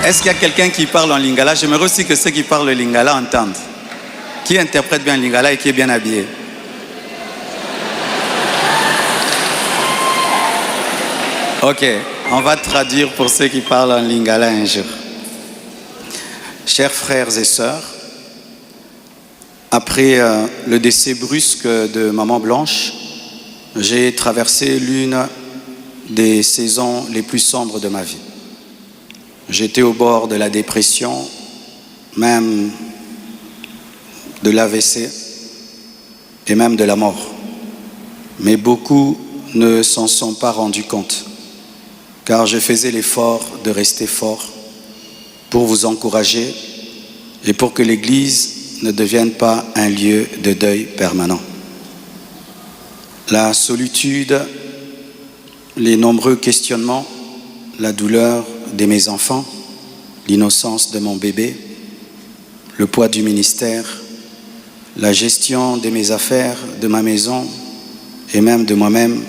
Est-ce qu'il y a quelqu'un qui parle en lingala? J'aimerais aussi que ceux qui parlent le lingala entendent. Qui interprète bien le lingala et qui est bien habillé? Ok, on va traduire pour ceux qui parlent en lingala un jour. Chers frères et sœurs, après le décès brusque de Maman Blanche, j'ai traversé l'une des saisons les plus sombres de ma vie. J'étais au bord de la dépression, même de l'AVC et même de la mort. Mais beaucoup ne s'en sont pas rendus compte, car je faisais l'effort de rester fort pour vous encourager et pour que l'Église ne devienne pas un lieu de deuil permanent. La solitude, les nombreux questionnements, la douleur de mes enfants, l'innocence de mon bébé, le poids du ministère, la gestion de mes affaires, de ma maison et même de moi-même,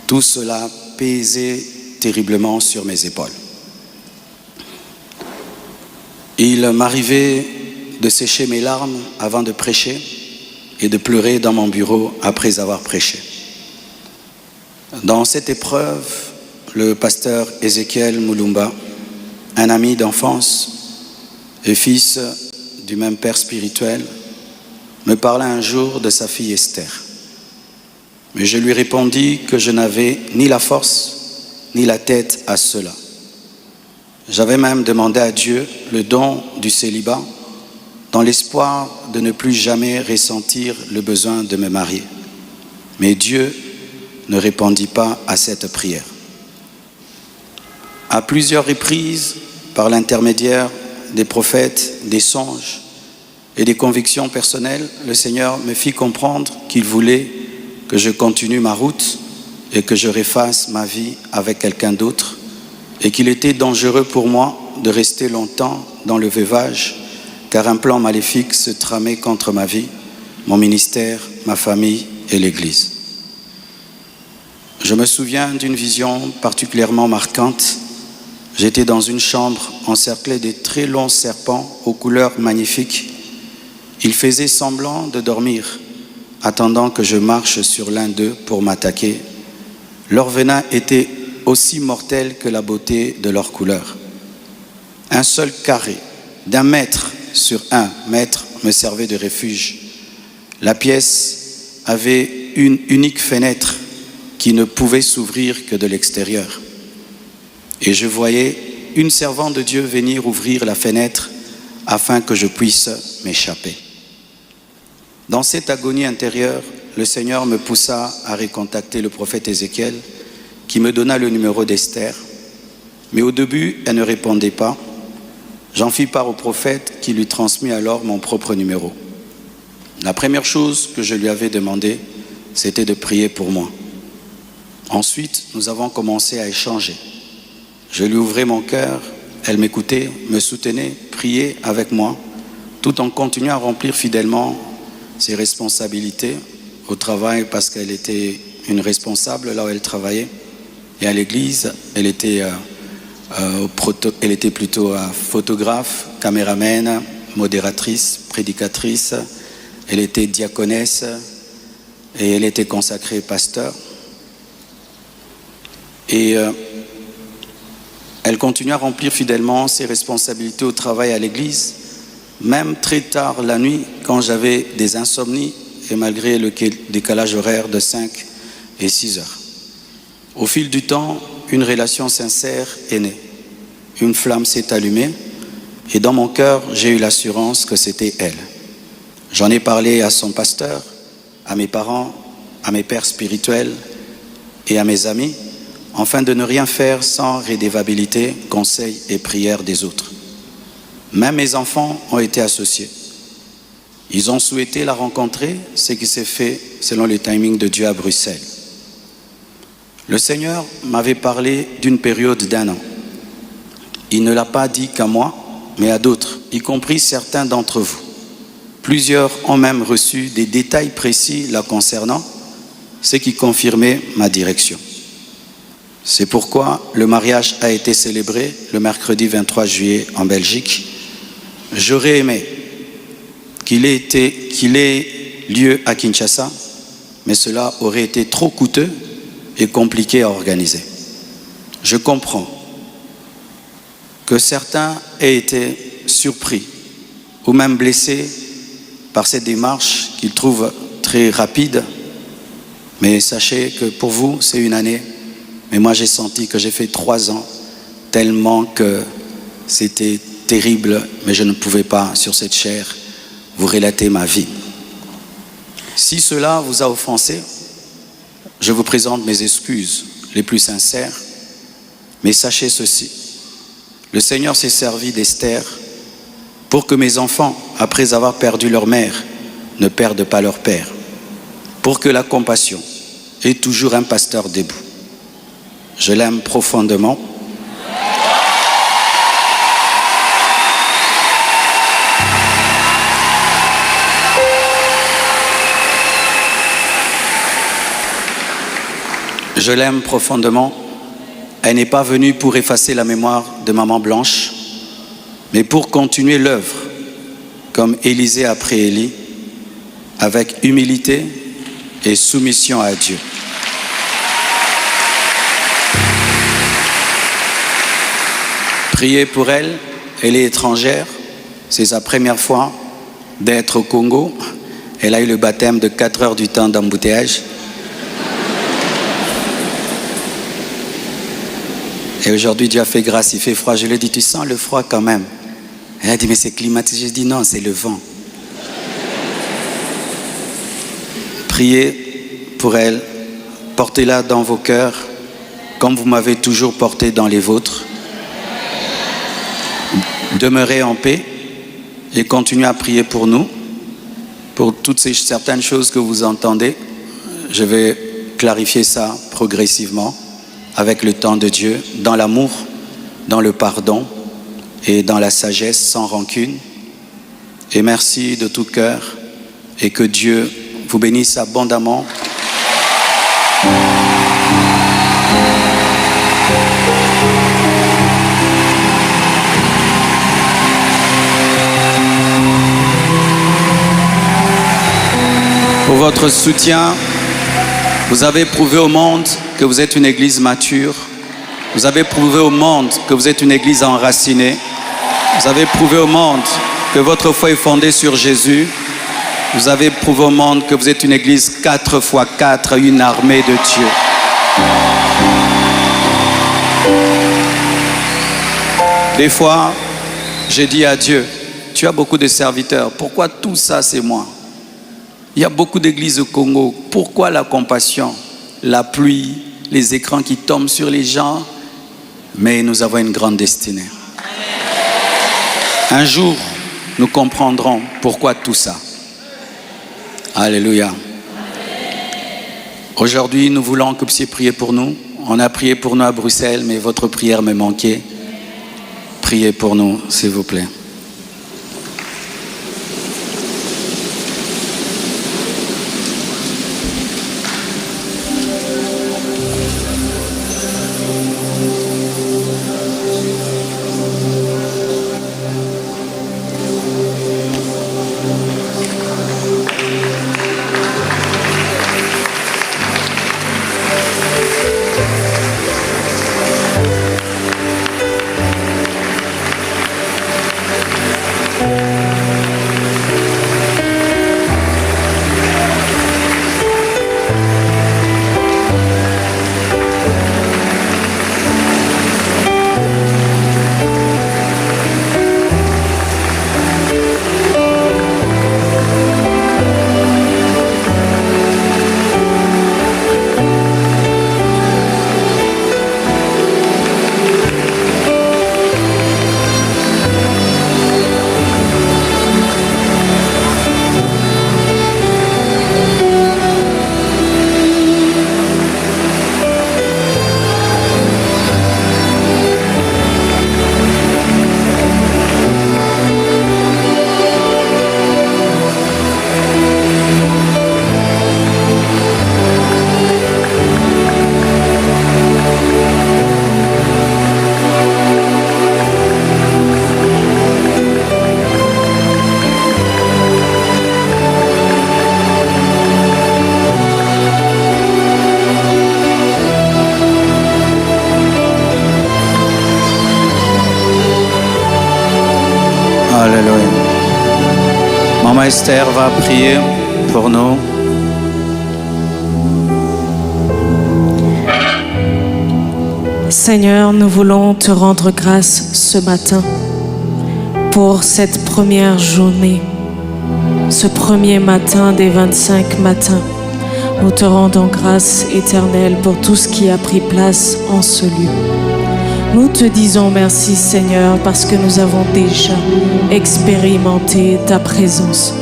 tout cela pesait terriblement sur mes épaules. Il m'arrivait de sécher mes larmes avant de prêcher et de pleurer dans mon bureau après avoir prêché. Dans cette épreuve, le pasteur Ézéchiel Moulumba, un ami d'enfance et fils du même père spirituel, me parla un jour de sa fille Esther. Mais je lui répondis que je n'avais ni la force ni la tête à cela. J'avais même demandé à Dieu le don du célibat dans l'espoir de ne plus jamais ressentir le besoin de me marier. Mais Dieu ne répondit pas à cette prière. À plusieurs reprises, par l'intermédiaire des prophètes, des songes et des convictions personnelles, le Seigneur me fit comprendre qu'il voulait que je continue ma route et que je refasse ma vie avec quelqu'un d'autre, et qu'il était dangereux pour moi de rester longtemps dans le veuvage, car un plan maléfique se tramait contre ma vie, mon ministère, ma famille et l'Église. Je me souviens d'une vision particulièrement marquante. J'étais dans une chambre encerclée de très longs serpents aux couleurs magnifiques. Ils faisaient semblant de dormir, attendant que je marche sur l'un d'eux pour m'attaquer. Leur venin était aussi mortel que la beauté de leur couleur. Un seul carré d'1 mètre sur 1 mètre me servait de refuge. La pièce avait une unique fenêtre qui ne pouvait s'ouvrir que de l'extérieur. Et je voyais une servante de Dieu venir ouvrir la fenêtre afin que je puisse m'échapper. Dans cette agonie intérieure, le Seigneur me poussa à recontacter le prophète Ézéchiel, qui me donna le numéro d'Esther. Mais au début, elle ne répondait pas. J'en fis part au prophète qui lui transmit alors mon propre numéro. La première chose que je lui avais demandé, c'était de prier pour moi. Ensuite, nous avons commencé à échanger. Je lui ouvrais mon cœur, elle m'écoutait, me soutenait, priait avec moi, tout en continuant à remplir fidèlement ses responsabilités au travail parce qu'elle était une responsable là où elle travaillait. Et à l'église, elle était plutôt photographe, caméraman, modératrice, prédicatrice. Elle était diaconesse et elle était consacrée pasteur. Et elle continue à remplir fidèlement ses responsabilités au travail à l'église, même très tard la nuit quand j'avais des insomnies et malgré le décalage horaire de 5 et 6 heures. Au fil du temps, une relation sincère est née. Une flamme s'est allumée et dans mon cœur, j'ai eu l'assurance que c'était elle. J'en ai parlé à son pasteur, à mes parents, à mes pères spirituels et à mes amis, afin de ne rien faire sans rédévabilité, conseil et prière des autres. Même mes enfants ont été associés. Ils ont souhaité la rencontrer, ce qui s'est fait selon le timing de Dieu à Bruxelles. Le Seigneur m'avait parlé d'une période d'1 an. Il ne l'a pas dit qu'à moi, mais à d'autres, y compris certains d'entre vous. Plusieurs ont même reçu des détails précis la concernant, ce qui confirmait ma direction. C'est pourquoi le mariage a été célébré le mercredi 23 juillet en Belgique. J'aurais aimé qu'il ait lieu à Kinshasa, mais cela aurait été trop coûteux et compliqué à organiser. Je comprends que certains aient été surpris ou même blessés par cette démarche qu'ils trouvent très rapide, mais sachez que pour vous, c'est une année. Mais moi, j'ai senti que j'ai fait 3 ans, tellement que c'était terrible, mais je ne pouvais pas, sur cette chair, vous relater ma vie. Si cela vous a offensé, je vous présente mes excuses les plus sincères, mais sachez ceci, le Seigneur s'est servi d'Esther pour que mes enfants, après avoir perdu leur mère, ne perdent pas leur père, pour que la compassion ait toujours un pasteur debout. Je l'aime profondément. Je l'aime profondément. Elle n'est pas venue pour effacer la mémoire de Maman Blanche, mais pour continuer l'œuvre, comme Élisée après Élie, avec humilité et soumission à Dieu. Priez pour elle, elle est étrangère, c'est sa première fois d'être au Congo. Elle a eu le baptême de 4 heures du temps d'embouteillage. Et aujourd'hui, Dieu a fait grâce, il fait froid. Je lui ai dit, tu sens le froid quand même? Elle a dit, mais c'est climatisé. Je dis, non, c'est le vent. Priez pour elle, portez-la dans vos cœurs, comme vous m'avez toujours porté dans les vôtres. Demeurez en paix et continuez à prier pour nous, pour toutes ces certaines choses que vous entendez. Je vais clarifier ça progressivement, avec le temps de Dieu, dans l'amour, dans le pardon et dans la sagesse, sans rancune. Et merci de tout cœur et que Dieu vous bénisse abondamment. Pour votre soutien, vous avez prouvé au monde que vous êtes une église mature. Vous avez prouvé au monde que vous êtes une église enracinée. Vous avez prouvé au monde que votre foi est fondée sur Jésus. Vous avez prouvé au monde que vous êtes une église 4x4, une armée de Dieu. Des fois, j'ai dit à Dieu, tu as beaucoup de serviteurs, pourquoi tout ça c'est moi? Il y a beaucoup d'églises au Congo, pourquoi la compassion, la pluie, les écrans qui tombent sur les gens? mais nous avons une grande destinée. Un jour, nous comprendrons pourquoi tout ça. Alléluia. Aujourd'hui, nous voulons que vous puissiez prier pour nous. On a prié pour nous à Bruxelles, mais votre prière me manquait. Priez pour nous, s'il vous plaît. Alléluia. Maman Esther va prier pour nous. Seigneur, nous voulons te rendre grâce ce matin pour cette première journée, ce premier matin des 25 matins. Nous te rendons grâce éternelle pour tout ce qui a pris place en ce lieu. Nous te disons merci Seigneur parce que nous avons déjà expérimenté ta présence.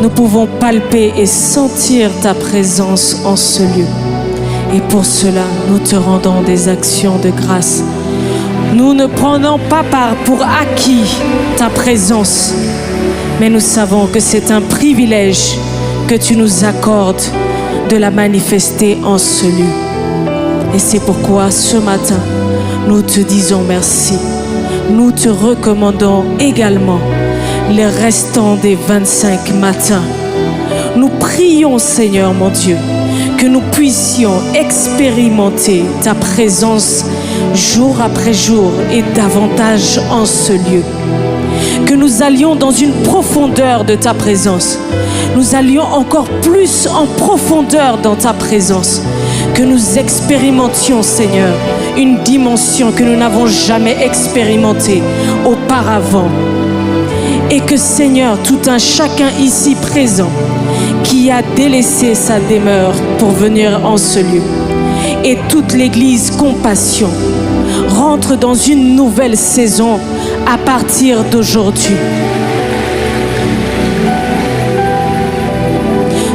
Nous pouvons palper et sentir ta présence en ce lieu. Et pour cela, nous te rendons des actions de grâce. Nous ne prenons pas part pour acquis ta présence, mais nous savons que c'est un privilège que tu nous accordes de la manifester en ce lieu. Et c'est pourquoi ce matin, nous te disons merci. Nous te recommandons également les restants des 25 matins. Nous prions, Seigneur mon Dieu, que nous puissions expérimenter ta présence jour après jour et davantage en ce lieu. Que nous allions dans une profondeur de ta présence. Nous allions encore plus en profondeur dans ta présence. Que nous expérimentions, Seigneur, une dimension que nous n'avons jamais expérimentée auparavant. Et que, Seigneur, tout un chacun ici présent qui a délaissé sa demeure pour venir en ce lieu, et toute l'Église Compassion rentre dans une nouvelle saison à partir d'aujourd'hui.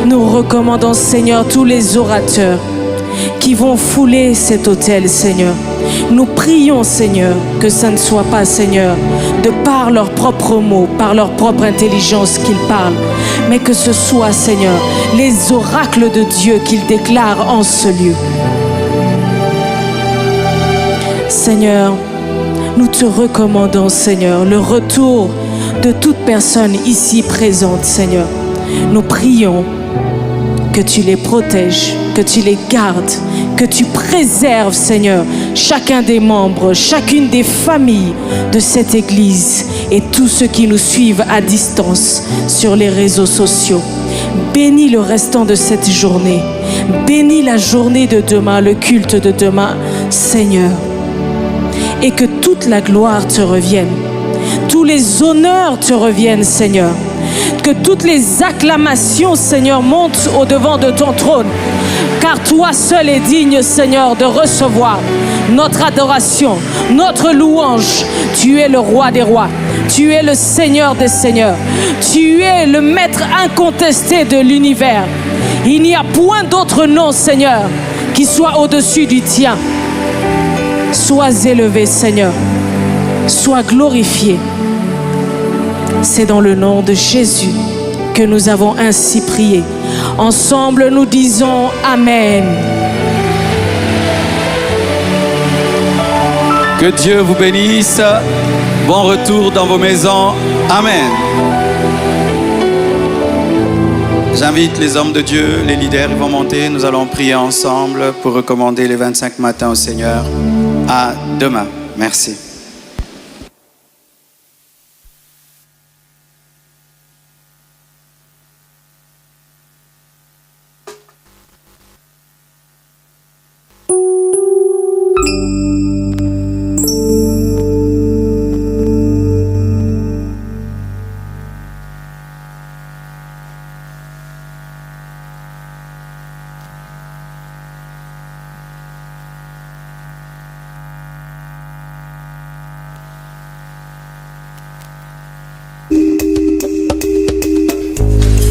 Nous recommandons, Seigneur, tous les orateurs qui vont fouler cet autel, Seigneur. Nous prions, Seigneur, que ça ne soit pas, Seigneur, de par leurs propres mots, par leur propre intelligence qu'ils parlent, mais que ce soit, Seigneur, les oracles de Dieu qu'ils déclarent en ce lieu. Seigneur, nous te recommandons, Seigneur, le retour de toute personne ici présente, Seigneur. Nous prions que tu les protèges, que tu les gardes, que tu préserves, Seigneur, chacun des membres, chacune des familles de cette Église et tous ceux qui nous suivent à distance sur les réseaux sociaux. Bénis le restant de cette journée. Bénis la journée de demain, le culte de demain, Seigneur. Et que toute la gloire te revienne. Tous les honneurs te reviennent, Seigneur. Que toutes les acclamations, Seigneur, montent au devant de ton trône. car toi seul es digne, Seigneur, de recevoir notre adoration, notre louange. Tu es le roi des rois, tu es le Seigneur des seigneurs, tu es le maître incontesté de l'univers. Il n'y a point d'autre nom, Seigneur, qui soit au-dessus du tien. Sois élevé, Seigneur, sois glorifié. C'est dans le nom de Jésus que nous avons ainsi prié. Ensemble, nous disons Amen. Que Dieu vous bénisse. Bon retour dans vos maisons. Amen. J'invite les hommes de Dieu, les leaders, ils vont monter. Nous allons prier ensemble pour recommander les 25 matins au Seigneur. À demain. Merci.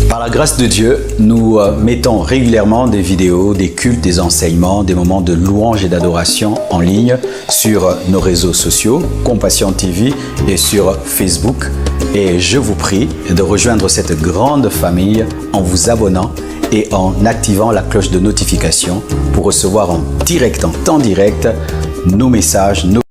Par la grâce de Dieu, nous mettons régulièrement des vidéos, des cultes, des enseignements, des moments de louange et d'adoration en ligne sur nos réseaux sociaux, Compassion TV et sur Facebook. Et je vous prie de rejoindre cette grande famille en vous abonnant et en activant la cloche de notification pour recevoir en direct, en temps direct, nos messages, nos